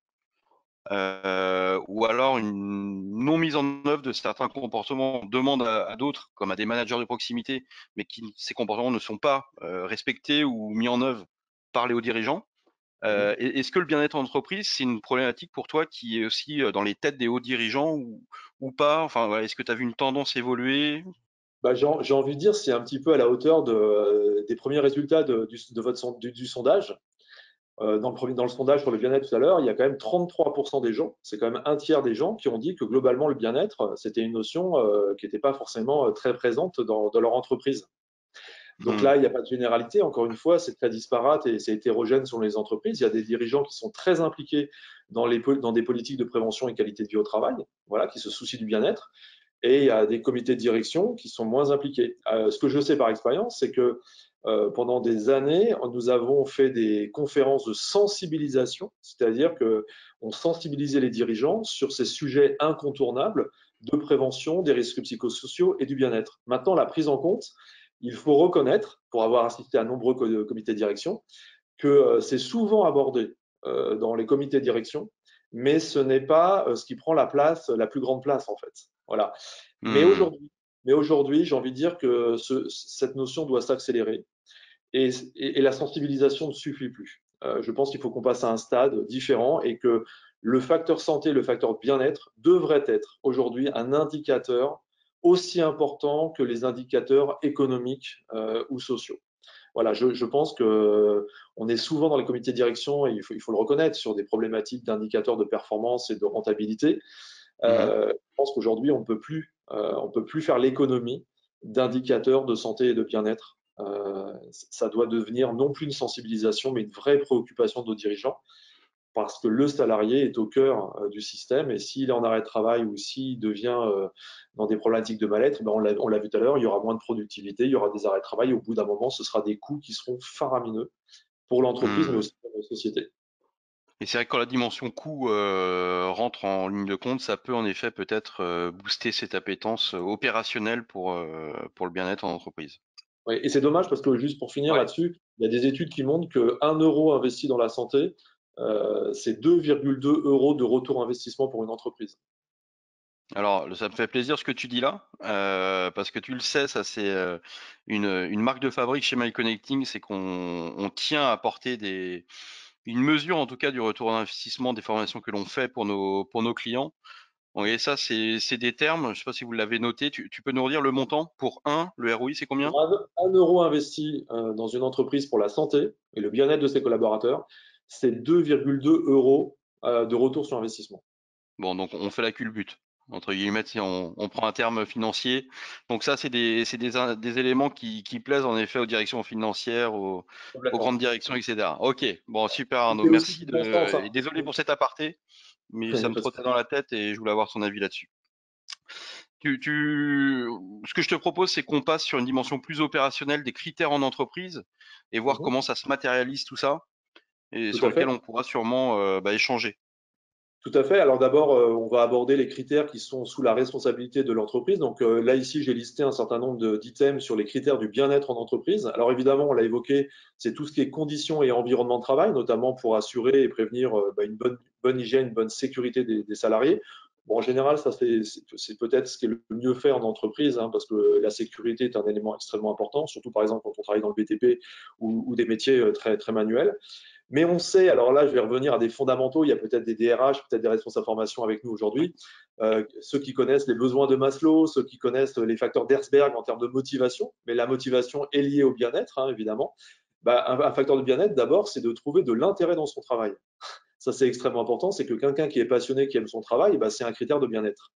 ou alors une non mise en œuvre de certains comportements. On demande à d'autres, comme à des managers de proximité, mais ces comportements ne sont pas respectés ou mis en œuvre par les hauts dirigeants. Mhm. Est-ce que le bien-être en entreprise, c'est une problématique pour toi qui est aussi dans les têtes des hauts dirigeants ou pas? Enfin, voilà, est-ce que tu as vu une tendance évoluer? Bah, j'ai envie de dire, c'est un petit peu à la hauteur des premiers résultats du sondage. Dans le sondage sur le bien-être tout à l'heure, il y a quand même 33% des gens, c'est quand même un tiers des gens qui ont dit que globalement le bien-être, c'était une notion qui n'était pas forcément très présente dans leur entreprise. Donc Hmm. là, il n'y a pas de généralité. Encore une fois, c'est très disparate et c'est hétérogène selon les entreprises. Il y a des dirigeants qui sont très impliqués dans des politiques de prévention et qualité de vie au travail, voilà, qui se soucient du bien-être. Et il y a des comités de direction qui sont moins impliqués. Ce que je sais par expérience, c'est que pendant des années, nous avons fait des conférences de sensibilisation, c'est-à-dire que on sensibilisait les dirigeants sur ces sujets incontournables de prévention des risques psychosociaux et du bien-être. Maintenant, la prise en compte, il faut reconnaître, pour avoir assisté à nombreux comités de direction, que c'est souvent abordé dans les comités de direction, mais ce n'est pas ce qui prend la plus grande place en fait. Voilà. Mais Hmm. aujourd'hui, mais aujourd'hui, j'ai envie de dire que cette notion doit s'accélérer et la sensibilisation ne suffit plus. Je pense qu'il faut qu'on passe à un stade différent et que le facteur santé, le facteur bien-être devrait être aujourd'hui un indicateur aussi important que les indicateurs économiques ou sociaux. Voilà, je pense que on est souvent dans les comités de direction, et il faut le reconnaître, sur des problématiques d'indicateurs de performance et de rentabilité. Mhm. Je pense qu'aujourd'hui, on peut plus faire l'économie d'indicateurs de santé et de bien-être. Ça doit devenir non plus une sensibilisation, mais une vraie préoccupation de nos dirigeants, parce que le salarié est au cœur du système, et s'il est en arrêt de travail ou s'il devient dans des problématiques de mal-être, ben on l'a vu tout à l'heure, il y aura moins de productivité, il y aura des arrêts de travail, et au bout d'un moment, ce sera des coûts qui seront faramineux pour l'entreprise, mais Hmm. aussi pour la société. Et c'est vrai que quand la dimension coût rentre en ligne de compte, ça peut en effet peut-être booster cette appétence opérationnelle pour le bien-être en entreprise. Ouais, et c'est dommage parce que juste pour finir Ouais. là-dessus, il y a des études qui montrent que 1 euro investi dans la santé, c'est 2,2 euros de retour investissement pour une entreprise. Alors, ça me fait plaisir ce que tu dis là, parce que tu le sais, ça c'est une marque de fabrique chez My Connecting, c'est qu'on tient à apporter une mesure en tout cas du retour d'investissement des formations que l'on fait pour nos clients. Bon, et ça, c'est des termes, je ne sais pas si vous l'avez noté, tu peux nous redire le montant pour le ROI, c'est combien? Pour 1 euro investi dans une entreprise pour la santé et le bien-être de ses collaborateurs, c'est 2,2 euros de retour sur investissement. Bon, donc on fait la culbute, entre guillemets, si on prend un terme financier. Donc ça, des éléments qui plaisent en effet aux directions financières, aux Complètement. grandes directions, etc. Ok, bon, super Et Arnaud, c'est aussi merci du bon sens, hein. et désolé pour cet aparté, mais Il y ça a me pas de trottait souci. dans la tête et je voulais avoir ton avis là-dessus. Ce que je te propose, c'est qu'on passe sur une dimension plus opérationnelle des critères en entreprise et voir Mhm. comment ça se matérialise tout ça et Tout sur à lequel fait. on pourra sûrement échanger. Tout à fait. Alors d'abord, on va aborder les critères qui sont sous la responsabilité de l'entreprise. Donc là, ici, j'ai listé un certain nombre d'items sur les critères du bien-être en entreprise. Alors évidemment, on l'a évoqué, c'est tout ce qui est conditions et environnement de travail, notamment pour assurer et prévenir une bonne hygiène, une bonne sécurité des salariés. Bon, en général, ça c'est peut-être ce qui est le mieux fait en entreprise, hein, parce que la sécurité est un élément extrêmement important, surtout par exemple quand on travaille dans le BTP ou des métiers très, très manuels. Mais on sait, alors là, je vais revenir à des fondamentaux. Il y a peut-être des DRH, peut-être des responsables formation avec nous aujourd'hui. Ceux qui connaissent les besoins de Maslow, ceux qui connaissent les facteurs d'Herzberg en termes de motivation, mais la motivation est liée au bien-être, hein, évidemment. Bah, un facteur de bien-être, d'abord, c'est de trouver de l'intérêt dans son travail. Ça, c'est extrêmement important. C'est que quelqu'un qui est passionné, qui aime son travail, bah, c'est un critère de bien-être.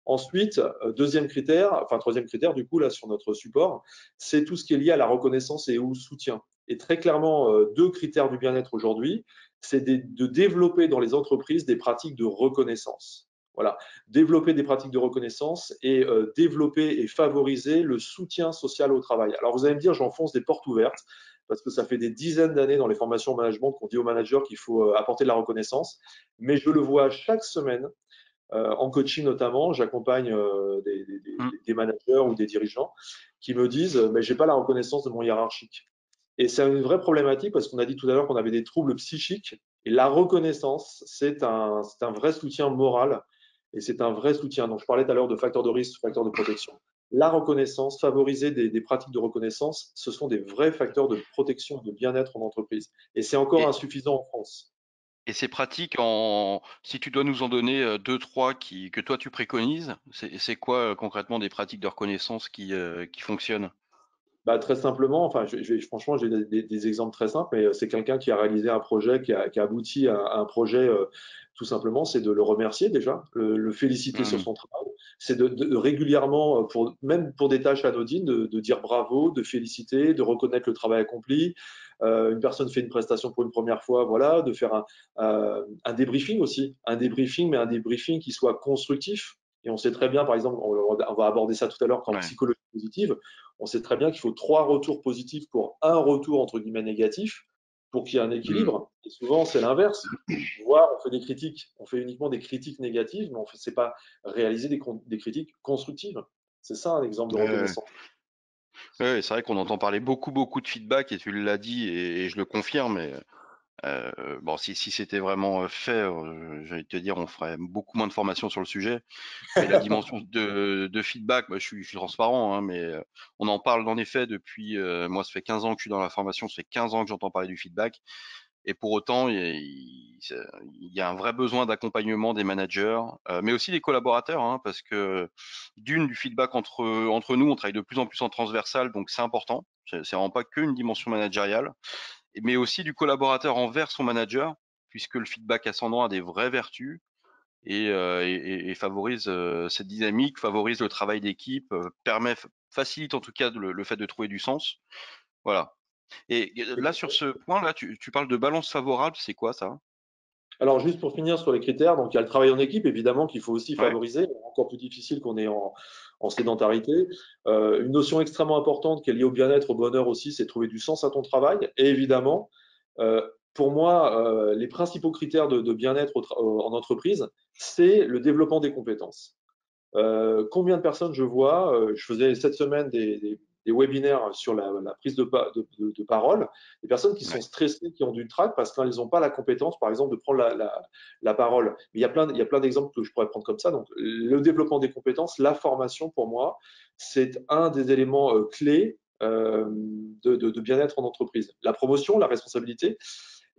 Ensuite, deuxième critère, enfin troisième critère du coup là sur notre support, c'est tout ce qui est lié à la reconnaissance et au soutien. Et très clairement, deux critères du bien-être aujourd'hui, c'est de développer dans les entreprises des pratiques de reconnaissance. Voilà, développer des pratiques de reconnaissance et développer et favoriser le soutien social au travail. Alors vous allez me dire, j'enfonce des portes ouvertes parce que ça fait des dizaines d'années dans les formations management qu'on dit aux managers qu'il faut apporter de la reconnaissance, mais je le vois chaque semaine en coaching notamment, j'accompagne Mm. des managers ou des dirigeants qui me disent mais j'ai pas la reconnaissance de mon hiérarchique. Et c'est une vraie problématique parce qu'on a dit tout à l'heure qu'on avait des troubles psychiques et la reconnaissance, c'est un vrai soutien moral et c'est un vrai soutien. Donc je parlais tout à l'heure de facteurs de risque, facteurs de protection. La reconnaissance, favoriser des pratiques de reconnaissance, ce sont des vrais facteurs de protection, de bien-être en entreprise. Et c'est encore Et, insuffisant en France. et ces pratiques, si tu dois nous en donner deux, trois que toi tu préconises, c'est quoi concrètement des pratiques de reconnaissance qui fonctionnent? Bah, très simplement, enfin, franchement, j'ai des exemples très simples, mais c'est quelqu'un qui a réalisé un projet, qui a abouti à un projet, tout simplement, c'est de le remercier déjà, le féliciter sur Mm. son travail, c'est de régulièrement, même pour des tâches anodines, de dire bravo, de féliciter, de reconnaître le travail accompli. Une personne fait une prestation pour une première fois, voilà, de faire un débriefing aussi, un débriefing, mais un débriefing qui soit constructif. Et on sait très bien, par exemple, on va aborder ça tout à l'heure, qu'en Ouais. psychologie positive, on sait très bien qu'il faut 3 retours positifs pour un retour entre guillemets négatif pour qu'il y ait un Mm. équilibre. Et souvent, c'est l'inverse. Voire, on fait des critiques, on fait uniquement des critiques négatives, mais on ne sait pas réaliser des critiques constructives. C'est ça un exemple de Ouais, reconnaissance. ouais, c'est vrai qu'on entend parler beaucoup de feedback et tu l'as dit et je le confirme. Bon, si c'était vraiment fait, j'allais te dire, on ferait beaucoup moins de formations sur le sujet. Mais la dimension de feedback, bah, je suis transparent, hein, mais on en parle en effet depuis, moi, ça fait 15 ans que je suis dans la formation, ça fait 15 ans que j'entends parler du feedback. Et pour autant, il y a un vrai besoin d'accompagnement des managers, mais aussi des collaborateurs, hein, parce que du feedback entre nous, on travaille de plus en plus en transversal, donc c'est important. C'est vraiment pas qu'une dimension managériale, mais aussi du collaborateur envers son manager, puisque le feedback ascendant a des vraies vertus et favorise cette dynamique, favorise le travail d'équipe, facilite en tout cas le fait de trouver du sens. Voilà. Et là, sur ce point-là, tu parles de balance favorable, c'est quoi ça? Alors, juste pour finir sur les critères, donc il y a le travail en équipe, évidemment, qu'il faut aussi Ouais. favoriser, encore plus difficile qu'on est en sédentarité. Une notion extrêmement importante qui est liée au bien-être, au bonheur aussi, c'est de trouver du sens à ton travail. Et évidemment, euh, pour moi, les principaux critères de bien-être en entreprise, c'est le développement des compétences. Combien de personnes je vois, je faisais cette semaine des webinaires sur la prise de parole, des personnes qui sont Ouais. stressées, qui ont du trac parce qu'elles n'ont pas la compétence, par exemple, de prendre la parole. Mais il y a plein d'exemples que je pourrais prendre comme ça. Donc, le développement des compétences, la formation, pour moi, c'est un des éléments clés de bien-être en entreprise. La promotion, la responsabilité.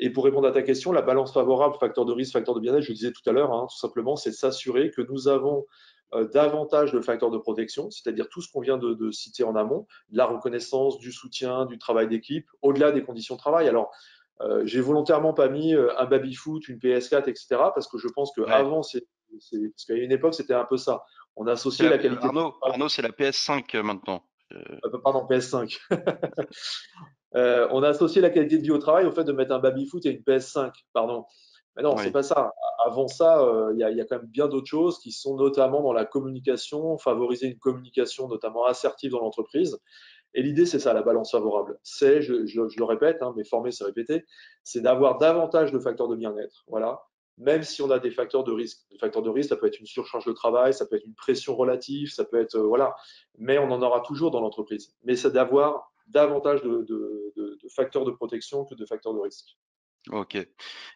Et pour répondre à ta question, la balance favorable, facteur de risque, facteur de bien-être, je le disais tout à l'heure, hein, tout simplement, c'est de s'assurer que nous avons davantage de facteurs de protection, c'est-à-dire tout ce qu'on vient de citer en amont, de la reconnaissance, du soutien, du travail d'équipe, au-delà des conditions de travail. Alors, j'ai volontairement pas mis un baby-foot, une PS4, etc., parce que je pense Ouais. qu'avant, parce qu'à une époque, c'était un peu ça. On a associé la qualité de travail, Arnaud, c'est la PS5 maintenant. pardon, PS5. On a associé la qualité de vie au travail au fait de mettre un baby-foot et une PS5, pardon. Mais non, c'est Oui. pas ça. Avant ça, il y a quand même bien d'autres choses qui sont notamment dans la communication, favoriser une communication notamment assertive dans l'entreprise. Et l'idée, c'est ça, la balance favorable. C'est, je le répète, hein, mais former, c'est répéter, c'est d'avoir davantage de facteurs de bien-être. Voilà. Même si on a des facteurs de risque. Les facteurs de risque, ça peut être une surcharge de travail, ça peut être une pression relative, ça peut être, voilà. Mais on en aura toujours dans l'entreprise. Mais c'est d'avoir davantage de facteurs de protection que de facteurs de risque. Ok.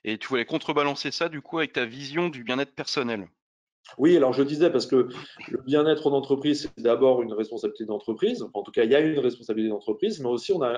Et tu voulais contrebalancer ça du coup avec ta vision du bien-être personnel. Oui, alors je disais, parce que le bien-être en entreprise, c'est d'abord une responsabilité d'entreprise. Enfin, en tout cas, il y a une responsabilité d'entreprise, mais aussi on a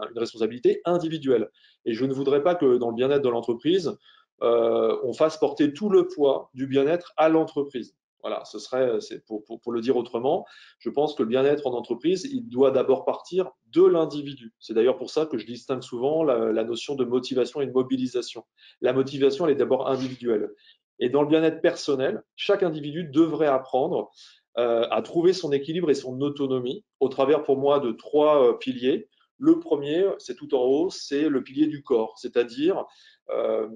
une responsabilité individuelle. Et je ne voudrais pas que dans le bien-être de l'entreprise, on fasse porter tout le poids du bien-être à l'entreprise. Voilà, ce serait, c'est pour le dire autrement, je pense que le bien-être en entreprise, il doit d'abord partir de l'individu. C'est d'ailleurs pour ça que je distingue souvent la notion de motivation et de mobilisation. La motivation, elle est d'abord individuelle. Et dans le bien-être personnel, chaque individu devrait apprendre à trouver son équilibre et son autonomie au travers pour moi de trois piliers. Le premier, c'est tout en haut, c'est le pilier du corps, c'est-à-dire euh,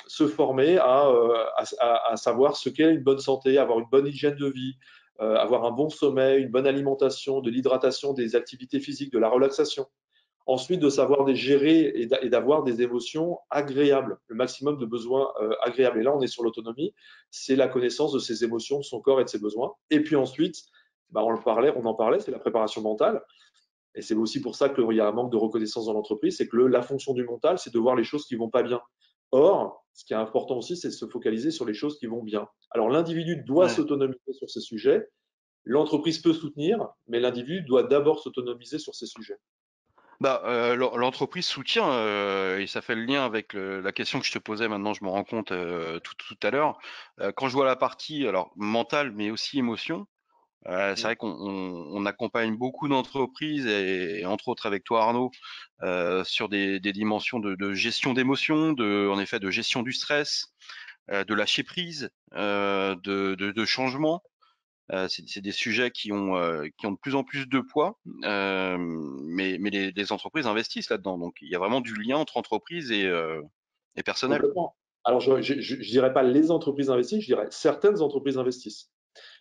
se former à savoir ce qu'est une bonne santé, avoir une bonne hygiène de vie, avoir un bon sommeil, une bonne alimentation, de l'hydratation, des activités physiques, de la relaxation. Ensuite, de savoir les gérer et d'avoir des émotions agréables, le maximum de besoins agréables. Et là, on est sur l'autonomie, c'est la connaissance de ses émotions, de son corps et de ses besoins. Et puis ensuite, bah on en parlait, c'est la préparation mentale. Et c'est aussi pour ça qu'il y a un manque de reconnaissance dans l'entreprise, c'est que la fonction du mental, c'est de voir les choses qui vont pas bien. Or, ce qui est important aussi, c'est de se focaliser sur les choses qui vont bien. Alors, l'individu doit Ouais. s'autonomiser sur ces sujets. L'entreprise peut soutenir, mais l'individu doit d'abord s'autonomiser sur ces sujets. Bah, l'entreprise soutient, et ça fait le lien avec la question que je te posais maintenant, je me rends compte tout à l'heure. Quand je vois la partie alors mentale, mais aussi émotion, c'est vrai qu'on accompagne beaucoup d'entreprises et entre autres avec toi Arnaud, sur des dimensions de gestion d'émotions, en effet de gestion du stress, de lâcher prise, de changement. C'est des sujets qui ont de plus en plus de poids, mais les entreprises investissent là-dedans. Donc il y a vraiment du lien entre entreprises et personnel. Complètement. Alors, je ne dirais pas les entreprises investissent, je dirais certaines entreprises investissent.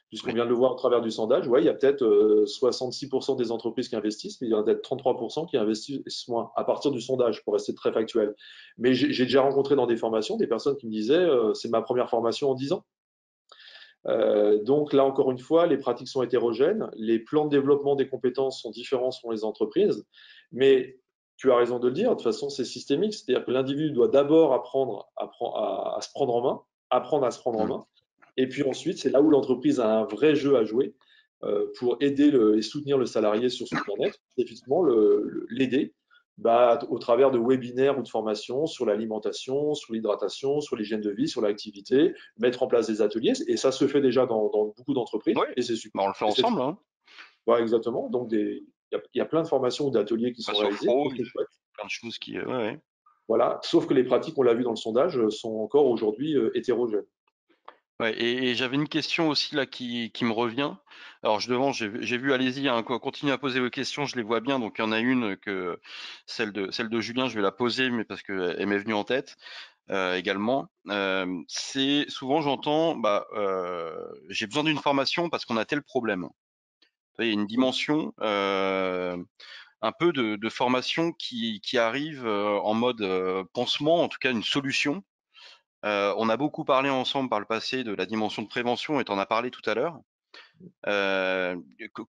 Puisqu'on Oui. vient de le voir au travers du sondage, ouais, il y a peut-être 66% des entreprises qui investissent, mais il y en a peut-être 33% qui investissent moins, à partir du sondage, pour rester très factuel. Mais j'ai déjà rencontré dans des formations des personnes qui me disaient c'est ma première formation en 10 ans. Donc là, encore une fois, les pratiques sont hétérogènes, les plans de développement des compétences sont différents selon les entreprises, mais tu as raison de le dire, de toute façon, c'est systémique, c'est-à-dire que l'individu doit d'abord apprendre à se prendre en main, apprendre à se prendre en Mm. main, et puis ensuite, c'est là où l'entreprise a un vrai jeu à jouer pour aider et soutenir le salarié sur son bien-être, effectivement l'aider bah, au travers de webinaires ou de formations sur l'alimentation, sur l'hydratation, sur l'hygiène de vie, sur l'activité, mettre en place des ateliers. Et ça se fait déjà dans beaucoup d'entreprises Oui, et c'est super. bah, on le fait Et c'est très ensemble, hein. ouais, exactement. Donc, il y a plein de formations ou d'ateliers qui Pas sont sur réalisés et Fro, c'est chouette. plein de choses qui, ouais, ouais. Voilà. Sauf que les pratiques, on l'a vu dans le sondage, sont encore aujourd'hui hétérogènes. Ouais, et j'avais une question aussi là qui me revient. Alors je devance, j'ai vu, allez-y, hein, continuez à poser vos questions, je les vois bien. Donc il y en a une que celle de Julien, je vais la poser, mais parce qu'elle m'est venue en tête également. C'est souvent j'entends, bah, j'ai besoin d'une formation parce qu'on a tel problème. Tu vois, il y a une dimension. un peu de formation qui arrive en mode pansement, en tout cas une solution. On a beaucoup parlé ensemble par le passé de la dimension de prévention et tu en as parlé tout à l'heure.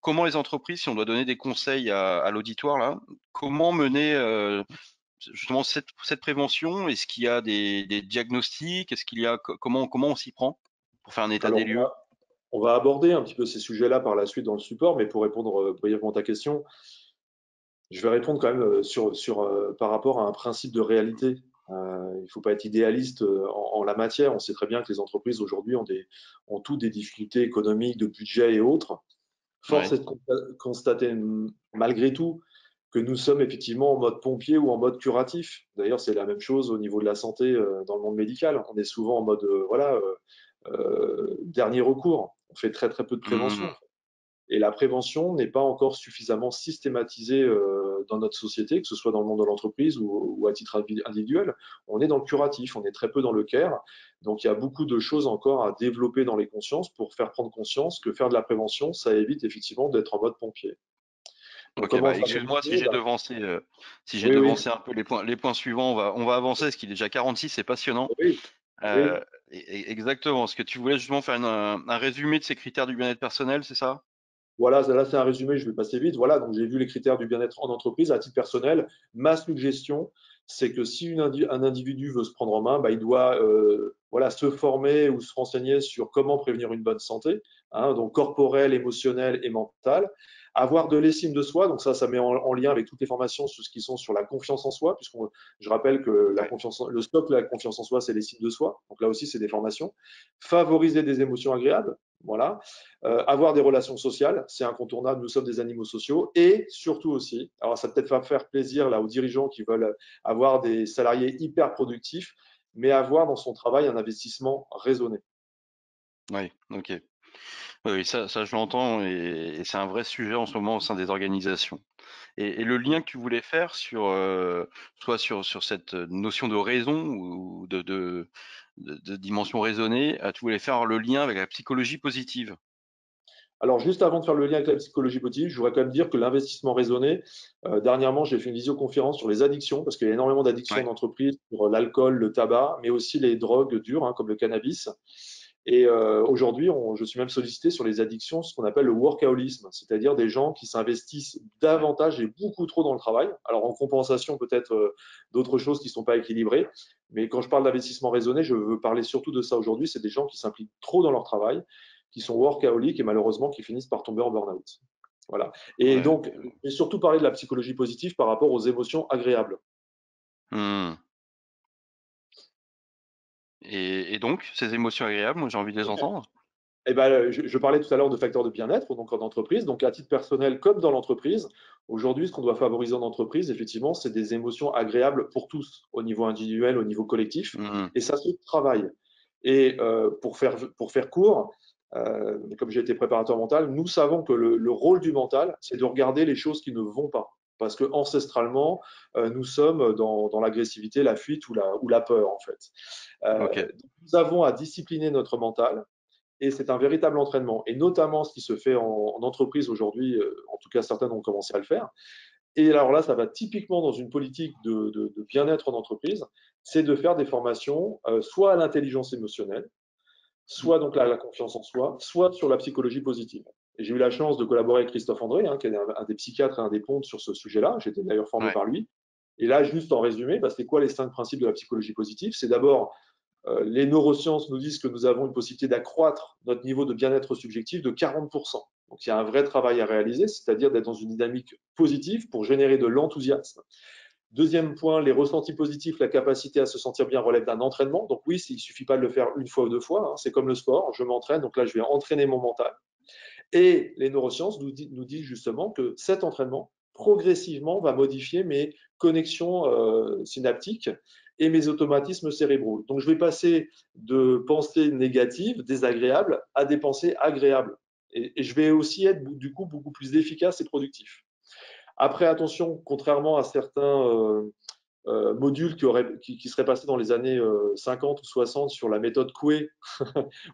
Comment les entreprises, si on doit donner des conseils à l'auditoire là, comment mener justement cette prévention? Est-ce qu'il y a des diagnostics? Est-ce qu'il y a comment on s'y prend pour faire un état des Alors, lieux? on va aborder un petit peu ces sujets-là par la suite dans le support, mais pour répondre brièvement à ta question, je vais répondre quand même par rapport à un principe de réalité. Il ne faut pas être idéaliste en la matière. On sait très bien que les entreprises aujourd'hui ont toutes des difficultés économiques, de budget et autres. Force Ouais. est de constater malgré tout que nous sommes effectivement en mode pompier ou en mode curatif. D'ailleurs, c'est la même chose au niveau de la santé dans le monde médical. On est souvent en mode dernier recours. On fait très très peu de prévention. Mmh. Et la prévention n'est pas encore suffisamment systématisée dans notre société, que ce soit dans le monde de l'entreprise ou à titre individuel. On est dans le curatif, on est très peu dans le care. Donc il y a beaucoup de choses encore à développer dans les consciences pour faire prendre conscience que faire de la prévention, ça évite effectivement d'être en mode pompier. Donc OK, comment bah, favoriser? excuse-moi si j'ai Oui, oui, devancé un peu les points suivants. On va avancer parce qu'il est déjà 46, c'est passionnant. oui, oui. Heu, exactement. Est-ce que tu voulais justement faire un résumé de ces critères du bien-être personnel, c'est ça? Voilà, là c'est un résumé, je vais passer vite. Voilà, donc j'ai vu les critères du bien-être en entreprise. À titre personnel, ma suggestion, c'est que si un individu veut se prendre en main, bah, il doit voilà, se former ou se renseigner sur comment prévenir une bonne santé, hein, donc corporelle, émotionnelle et mentale. Avoir de l'estime de soi, donc ça met en lien avec toutes les formations sur ce qui sont sur la confiance en soi, je rappelle que Ouais. le socle de la confiance en soi, c'est l'estime de soi. Donc là aussi, c'est des formations. Favoriser des émotions agréables, voilà. Avoir des relations sociales, c'est incontournable, nous sommes des animaux sociaux. Et surtout aussi, alors ça peut-être va faire plaisir là aux dirigeants qui veulent avoir des salariés hyper productifs, mais avoir dans son travail un investissement raisonné. Oui, OK. Oui, oui, ça je l'entends et c'est un vrai sujet en ce moment au sein des organisations. Et le lien que tu voulais faire sur, soit sur cette notion de raison ou de dimension raisonnée, tu voulais faire le lien avec la psychologie positive? Alors, juste avant de faire le lien avec la psychologie positive, je voudrais quand même dire que l'investissement raisonné, dernièrement, j'ai fait une visioconférence sur les addictions, parce qu'il y a énormément d'addictions en Ouais, entreprise sur l'alcool, le tabac, mais aussi les drogues dures, hein, comme le cannabis. Et aujourd'hui, je suis même sollicité sur les addictions, ce qu'on appelle le workaholisme, c'est-à-dire des gens qui s'investissent ouais. davantage et beaucoup trop dans le travail. Alors, en compensation peut-être d'autres choses qui ne sont pas équilibrées. Mais quand je parle d'investissement raisonné, je veux parler surtout de ça aujourd'hui. C'est des gens qui s'impliquent trop dans leur travail, qui sont workaholiques et malheureusement qui finissent par tomber en burn-out. Voilà. Et Ouais. donc, j'ai surtout parlé de la psychologie positive par rapport aux émotions agréables. Mmh. Et donc, ces émotions agréables, moi j'ai envie de les entendre. Eh ben, je parlais tout à l'heure de facteurs de bien-être donc en entreprise. Donc, à titre personnel comme dans l'entreprise, aujourd'hui, ce qu'on doit favoriser en entreprise, effectivement, c'est des émotions agréables pour tous, au niveau individuel, au niveau collectif. Mmh. Et ça se travaille. Et pour faire court, comme j'ai été préparateur mental, nous savons que le rôle du mental, c'est de regarder les choses qui ne vont pas. Parce que ancestralement, nous sommes dans l'agressivité, la fuite ou la peur, en fait. OK. Nous avons à discipliner notre mental et c'est un véritable entraînement. Et notamment ce qui se fait en entreprise aujourd'hui, en tout cas certaines ont commencé à le faire. Et alors là, ça va typiquement dans une politique de bien-être en entreprise, c'est de faire des formations soit à l'intelligence émotionnelle, Mmh. soit donc à la confiance en soi, soit sur la psychologie positive. Et j'ai eu la chance de collaborer avec Christophe André, hein, qui est un des psychiatres et un des pontes sur ce sujet-là. J'ai été d'ailleurs formé Ouais. par lui. Et là, juste en résumé, bah, c'est quoi les 5 principes de la psychologie positive? C'est d'abord les neurosciences nous disent que nous avons une possibilité d'accroître notre niveau de bien-être subjectif de 40%. Donc il y a un vrai travail à réaliser, c'est-à-dire d'être dans une dynamique positive pour générer de l'enthousiasme. Deuxième point, les ressentis positifs, la capacité à se sentir bien relève d'un entraînement. Donc oui, il ne suffit pas de le faire une fois ou deux fois, hein, c'est comme le sport, je m'entraîne, donc là je vais entraîner mon mental. Et les neurosciences nous disent justement que cet entraînement, progressivement, va modifier mes connexions synaptiques et mes automatismes cérébraux. Donc, je vais passer de pensées négatives, désagréables, à des pensées agréables. Et je vais aussi être, du coup, beaucoup plus efficace et productif. Après, attention, contrairement à certains module qui serait passé dans les années 50 ou 60 sur la méthode Coué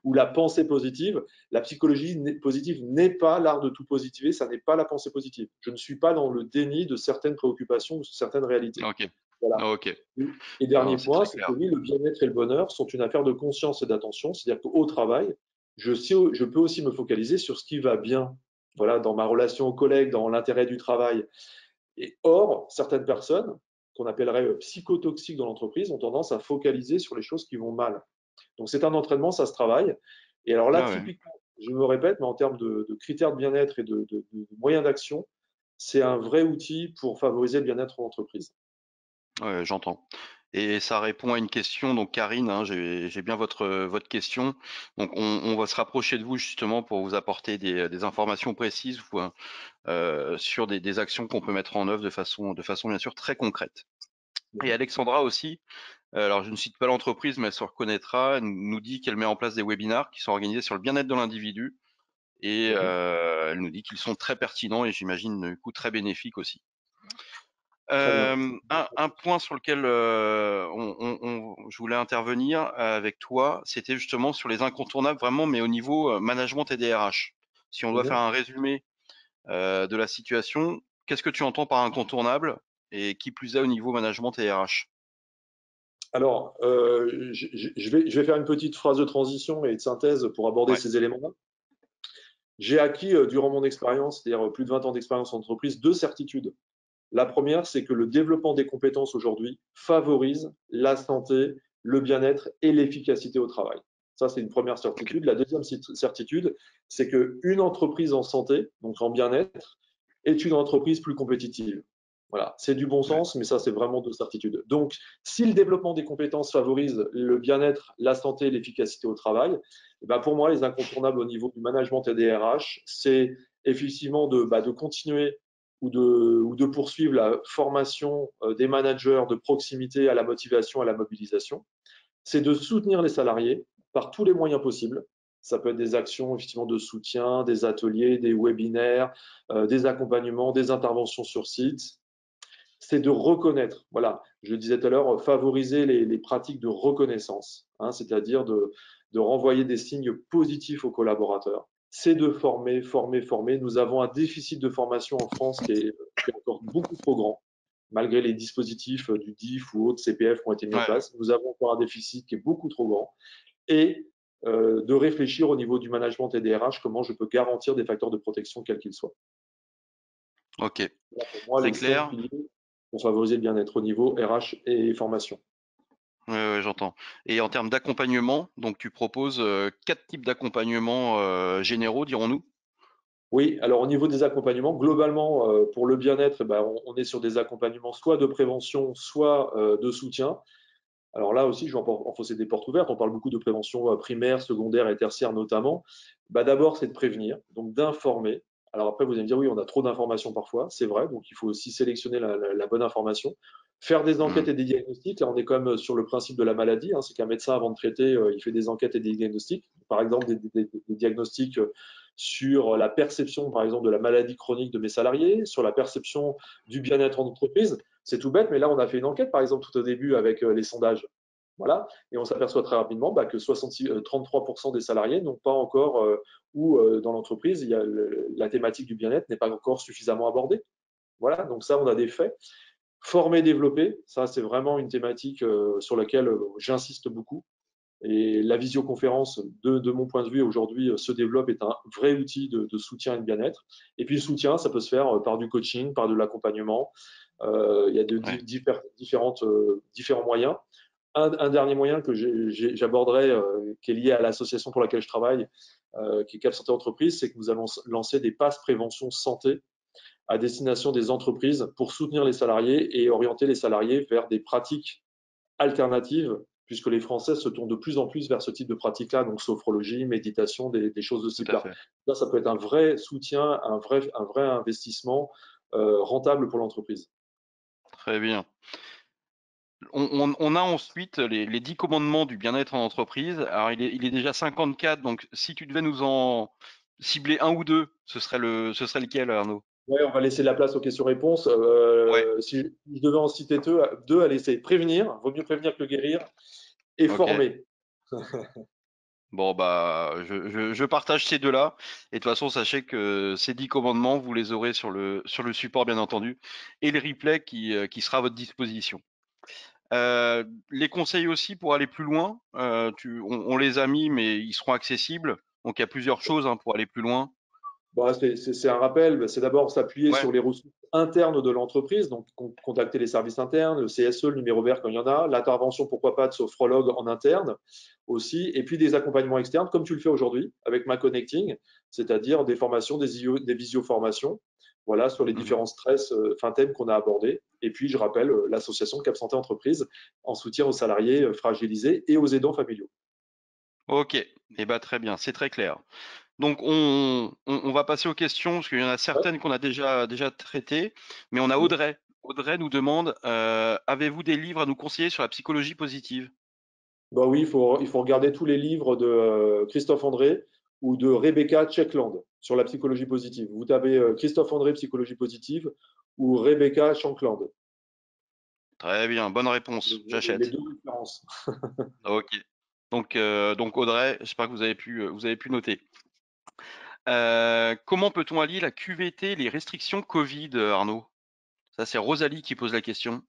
ou la pensée positive. La psychologie positive n'est pas l'art de tout positiver, ça n'est pas la pensée positive. Je ne suis pas dans le déni de certaines préoccupations ou de certaines réalités. Ok, Voilà. ok. Et Non, dernier c'est point, très c'est que clair. oui, le bien-être et le bonheur sont une affaire de conscience et d'attention. C'est-à-dire qu'au travail, je peux aussi me focaliser sur ce qui va bien, voilà, dans ma relation aux collègues, dans l'intérêt du travail. Et or, certaines personnes, qu'on appellerait psychotoxiques dans l'entreprise, ont tendance à focaliser sur les choses qui vont mal. Donc c'est un entraînement, ça se travaille. Et alors là, Ah ouais, typiquement, je me répète, mais en termes de critères de bien-être et de moyens d'action, c'est un vrai outil pour favoriser le bien-être en entreprise. ouais, j'entends. Et ça répond à une question, donc Karine, hein, j'ai bien votre question. Donc on va se rapprocher de vous justement pour vous apporter des informations précises sur des actions qu'on peut mettre en œuvre de façon bien sûr très concrète. Et Alexandra aussi, alors je ne cite pas l'entreprise, mais elle se reconnaîtra, elle nous dit qu'elle met en place des webinars qui sont organisés sur le bien-être de l'individu et Oui, elle nous dit qu'ils sont très pertinents et j'imagine du coup très bénéfiques aussi. très bien. Un point sur lequel je voulais intervenir avec toi, c'était justement sur les incontournables vraiment, mais au niveau management et DRH. Si on doit faire Mhm. un résumé de la situation, qu'est-ce que tu entends par incontournable et qui plus est au niveau management et RH? Alors, je vais faire une petite phrase de transition et de synthèse pour aborder Ouais, ces éléments-là. J'ai acquis, durant mon expérience, c'est-à-dire plus de 20 ans d'expérience en entreprise, deux certitudes. La première, c'est que le développement des compétences aujourd'hui favorise la santé, le bien-être et l'efficacité au travail. Ça, c'est une première ok, certitude. La deuxième certitude, c'est qu'une entreprise en santé, donc en bien-être, est une entreprise plus compétitive. Voilà, c'est du bon ouais, sens, mais ça, c'est vraiment deux certitudes. Donc, si le développement des compétences favorise le bien-être, la santé et l'efficacité au travail, eh ben pour moi, les incontournables au niveau du management et des RH, c'est effectivement de continuer ou de poursuivre la formation des managers de proximité à la motivation, à la mobilisation. C'est de soutenir les salariés par tous les moyens possibles. Ça peut être des actions effectivement de soutien, des ateliers, des webinaires, des accompagnements, des interventions sur site. C'est de reconnaître, voilà, je le disais tout à l'heure, favoriser les pratiques de reconnaissance, hein, c'est-à-dire de renvoyer des signes positifs aux collaborateurs. C'est de former, former, former. Nous avons un déficit de formation en France qui est encore beaucoup trop grand, malgré les dispositifs du DIF ou autres CPF qui ont été mis en ouais, place. Nous avons encore un déficit qui est beaucoup trop grand. Et de réfléchir au niveau du management et des RH, comment je peux garantir des facteurs de protection, quels qu'ils soient. ok, Voilà pour moi très les 5 clair. piliers pour favoriser le bien-être au niveau RH et formation. Ouais, ouais, j'entends. Et en termes d'accompagnement, donc tu proposes quatre types d'accompagnement généraux, dirons-nous? Oui, alors au niveau des accompagnements, globalement, pour le bien-être, eh ben, on est sur des accompagnements soit de prévention, soit de soutien. Alors là aussi, je vais enfoncer des portes ouvertes. On parle beaucoup de prévention primaire, secondaire et tertiaire notamment. Bah, d'abord, c'est de prévenir, donc d'informer. Alors après, vous allez me dire, oui, on a trop d'informations parfois, c'est vrai, donc il faut aussi sélectionner la bonne information. Faire des enquêtes Hmm, et des diagnostics, là on est quand même sur le principe de la maladie, hein, c'est qu'un médecin, avant de traiter, il fait des enquêtes et des diagnostics. Par exemple, des diagnostics sur la perception, par exemple, de la maladie chronique de mes salariés, sur la perception du bien-être en entreprise. C'est tout bête, mais là, on a fait une enquête, par exemple, tout au début avec les sondages. Voilà. Et on s'aperçoit très rapidement que 33% des salariés n'ont pas encore, ou dans l'entreprise, la thématique du bien-être n'est pas encore suffisamment abordée. Voilà, donc ça, on a des faits. Former, développer, ça, c'est vraiment une thématique sur laquelle j'insiste beaucoup. Et la visioconférence, de mon point de vue, aujourd'hui, se développe, est un vrai outil de soutien et de bien-être. Et puis le soutien, ça peut se faire par du coaching, par de l'accompagnement. Il y a ouais, différents moyens. Un dernier moyen que j'aborderai, qui est lié à l'association pour laquelle je travaille, qui est Cap Santé Entreprise, c'est que nous allons lancer des passes prévention santé à destination des entreprises pour soutenir les salariés et orienter les salariés vers des pratiques alternatives, puisque les Français se tournent de plus en plus vers ce type de pratiques-là, donc sophrologie, méditation, des choses de ce tout à type-là. fait. Là, ça peut être un vrai soutien, un vrai investissement rentable pour l'entreprise. Très bien. On a ensuite les 10 commandements du bien-être en entreprise. Alors, il est déjà 54, donc si tu devais nous en cibler un ou deux, ce serait lequel, Arnaud? Ouais, on va laisser de la place aux questions-réponses. Ouais, Si je devais en citer deux à laisser, prévenir, vaut mieux prévenir que guérir, et ok. former. Bon, bah, je partage ces deux-là. Et de toute façon, sachez que ces 10 commandements, vous les aurez sur le support, bien entendu, et le replay qui sera à votre disposition. Les conseils aussi pour aller plus loin, on les a mis, mais ils seront accessibles. Donc, il y a plusieurs choses hein, pour aller plus loin. Bon, c'est un rappel, c'est d'abord s'appuyer Ouais. sur les ressources internes de l'entreprise, donc contacter les services internes, le CSE, le numéro vert quand il y en a, l'intervention, pourquoi pas, de sophrologue en interne aussi, et puis des accompagnements externes, comme tu le fais aujourd'hui avec Ma Connecting, c'est-à-dire des formations, des visioformations, voilà, sur les Mhm. différents stress, enfin thèmes qu'on a abordés. Et puis, je rappelle, l'association Cap Santé Entreprise en soutien aux salariés fragilisés et aux aidants familiaux. Ok. Eh ben, très bien, c'est très clair. Donc, on va passer aux questions, parce qu'il y en a Ouais. certaines qu'on a déjà traitées, mais on a Mhm. Audrey. Audrey nous demande, avez-vous des livres à nous conseiller sur la psychologie positive? Bah oui, il faut regarder tous les livres de Christophe André ou de Rebecca Checkland sur la psychologie positive. Vous tapez Christophe André, psychologie positive, ou Rebecca Shankland. Très bien, bonne réponse, Les j'achète. deux références. Ok. Donc Audrey, j'espère que vous avez pu noter. Comment peut-on allier la QVT et les restrictions Covid, Arnaud? Ça, c'est Rosalie qui pose la question.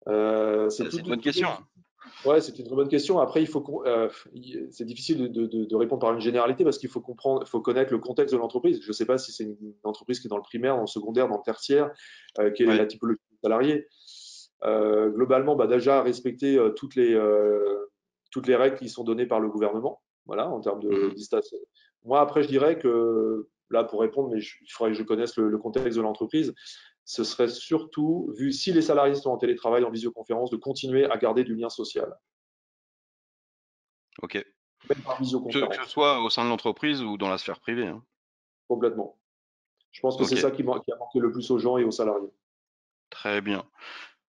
C'est une bonne Tout est question. difficile. Ouais, c'est une très bonne question. Après, c'est difficile de répondre par une généralité parce qu'il faut comprendre, il faut connaître le contexte de l'entreprise. Je ne sais pas si c'est une entreprise qui est dans le primaire, dans le secondaire, dans le tertiaire, quelle est Ouais. la typologie des salariés. Globalement, bah, déjà respecter toutes les règles qui sont données par le gouvernement, voilà, en termes de Mhm. distanciation. Moi, après, je dirais que là, pour répondre, mais il faudrait que je connaisse le contexte de l'entreprise. Ce serait surtout, vu si les salariés sont en télétravail, en visioconférence, de continuer à garder du lien social, Ok. même par Que ce visioconférence, soit au sein de l'entreprise ou dans la sphère privée, hein. complètement. Je pense que c'est Ok. ça qui a manqué le plus aux gens et aux salariés. Très bien.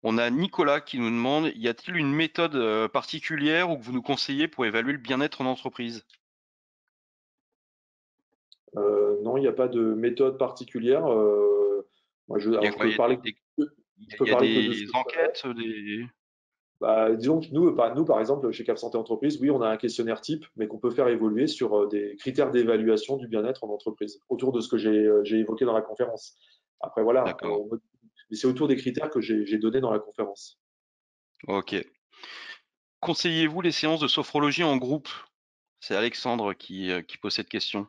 On a Nicolas qui nous demande, y a-t-il une méthode particulière ou que vous nous conseillez pour évaluer le bien-être en entreprise? Non, il n'y a pas de méthode particulière. Moi, Il y a alors, quoi? je peux Il y a parler que de ce des que je connais. enquêtes, des... Bah, disons que nous, par exemple, chez Cap Santé Entreprise, oui, on a un questionnaire type, mais qu'on peut faire évoluer sur des critères d'évaluation du bien-être en entreprise, autour de ce que j'ai évoqué dans la conférence. Après, voilà, D'accord. mais c'est autour des critères que j'ai donnés dans la conférence. Ok. Conseillez-vous les séances de sophrologie en groupe? C'est Alexandre qui pose cette question.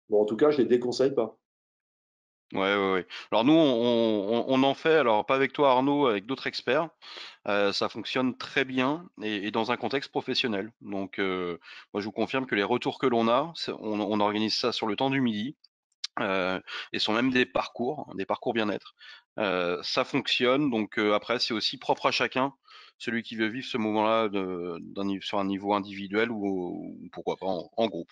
Bon, en tout cas, je les déconseille pas. Ouais, ouais, ouais. Alors nous, on en fait, alors pas avec toi Arnaud, avec d'autres experts. Ça fonctionne très bien et dans un contexte professionnel. Donc, moi, je vous confirme que les retours que l'on a, on organise ça sur le temps du midi et sont même des parcours bien-être. Ça fonctionne. Donc après, c'est aussi propre à chacun, celui qui veut vivre ce moment-là sur un niveau individuel ou pourquoi pas en groupe.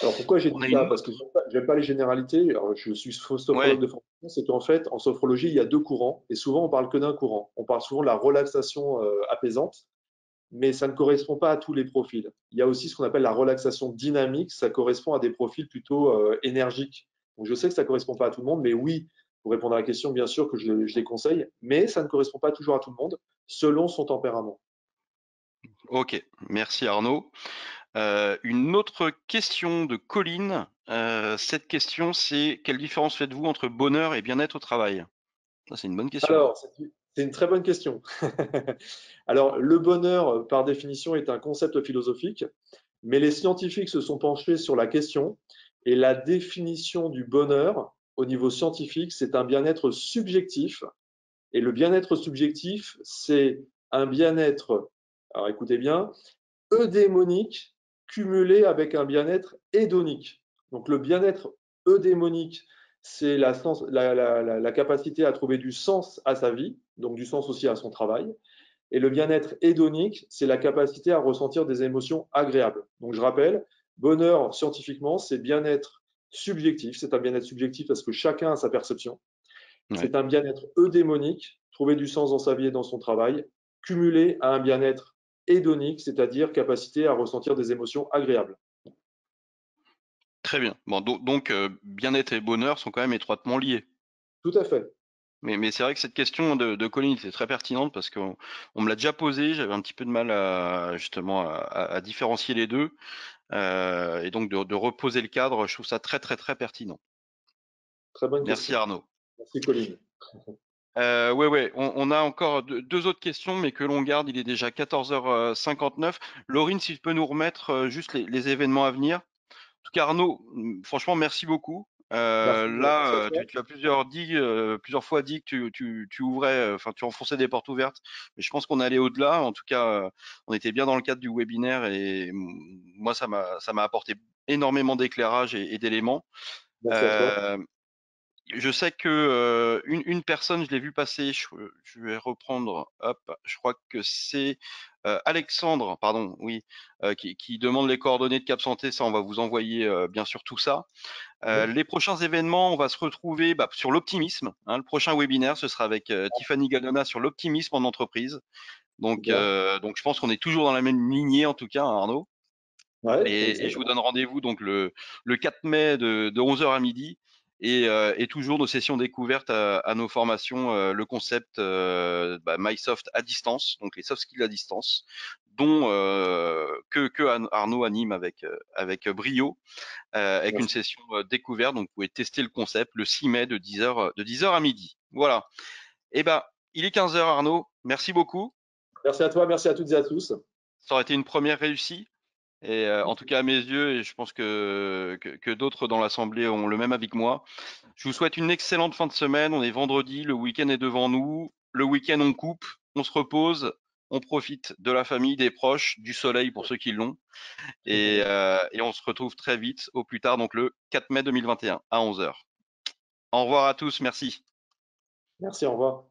Alors pourquoi j'ai On dit a ça? une Parce que autre. j'aime pas les généralités. Alors, je suis sophrologue Ouais, de formation, c'est qu'en fait, en sophrologie, il y a deux courants, et souvent on parle que d'un courant. On parle souvent de la relaxation apaisante, mais ça ne correspond pas à tous les profils. Il y a aussi ce qu'on appelle la relaxation dynamique, ça correspond à des profils plutôt énergiques. Donc je sais que ça ne correspond pas à tout le monde, mais oui, pour répondre à la question, bien sûr que je les conseille, mais ça ne correspond pas toujours à tout le monde, selon son tempérament. ok. Merci Arnaud. Une autre question de Colline. Cette question, c'est quelle différence faites-vous entre bonheur et bien-être au travail? Ça, c'est une bonne question. Alors, c'est une très bonne question. Alors, le bonheur, par définition, est un concept philosophique, mais les scientifiques se sont penchés sur la question et la définition du bonheur au niveau scientifique, c'est un bien-être subjectif. Et le bien-être subjectif, c'est un bien-être, alors écoutez bien, eudémonique cumulé avec un bien-être hédonique. Donc le bien-être eudémonique, c'est la capacité à trouver du sens à sa vie, donc du sens aussi à son travail. Et le bien-être hédonique, c'est la capacité à ressentir des émotions agréables. Donc je rappelle, bonheur scientifiquement, c'est bien-être subjectif. C'est un bien-être subjectif parce que chacun a sa perception. Ouais, C'est un bien-être eudémonique, trouver du sens dans sa vie et dans son travail, cumulé à un bien-être hédonique, c'est-à-dire capacité à ressentir des émotions agréables. très bien. Bon, donc bien-être et bonheur sont quand même étroitement liés. Tout à fait. Mais c'est vrai que cette question de colline était très pertinente parce qu'on me l'a déjà posée. J'avais un petit peu de mal à justement à différencier les deux. Et donc de reposer le cadre, je trouve ça très très très pertinent. Très bonne Merci question. Arnaud. Merci, Colline. Ouais, ouais, on a encore deux autres questions, mais que l'on garde. Il est déjà 14h59. Laurine, si tu peux nous remettre juste les événements à venir. En tout cas, Arnaud, franchement, merci beaucoup. Merci à toi. Tu as plusieurs fois dit que tu ouvrais, enfin, tu enfonçais des portes ouvertes, mais je pense qu'on allait au-delà. En tout cas, on était bien dans le cadre du webinaire et moi, ça m'a apporté énormément d'éclairage et d'éléments. Merci à toi. Euh, je sais que une personne, je l'ai vu passer, je vais reprendre, hop, je crois que c'est Alexandre, pardon, oui, qui demande les coordonnées de Cap Santé. Ça, on va vous envoyer bien sûr tout ça. Oui. Les prochains événements, on va se retrouver sur l'optimisme, hein. Le prochain webinaire, ce sera avec Tiffany Gadona sur l'optimisme en entreprise. Super. Donc je pense qu'on est toujours dans la même lignée, en tout cas, hein, Arnaud. Ouais, Et je vous exactement. donne rendez-vous donc le 4 mai de 11 heures à midi et toujours nos sessions découvertes à nos formations, le concept MySoft à distance, donc les soft skills à distance, dont que Arnaud anime avec brio, avec une Merci. session découverte. Donc vous pouvez tester le concept le 6 mai de 10 heures à midi. Voilà. Et ben, il est 15 heures Arnaud. Merci beaucoup. Merci à toi, merci à toutes et à tous. Ça aurait été une première réussie. Et en tout cas à mes yeux, et je pense que d'autres dans l'assemblée ont le même avis que moi. Je vous souhaite une excellente fin de semaine. On est vendredi, le week-end est devant nous. Le week-end, on coupe, on se repose, on profite de la famille, des proches, du soleil pour ceux qui l'ont. Et on se retrouve très vite, au plus tard, donc le 4 mai 2021 à 11 heures. Au revoir à tous, merci. Merci, au revoir.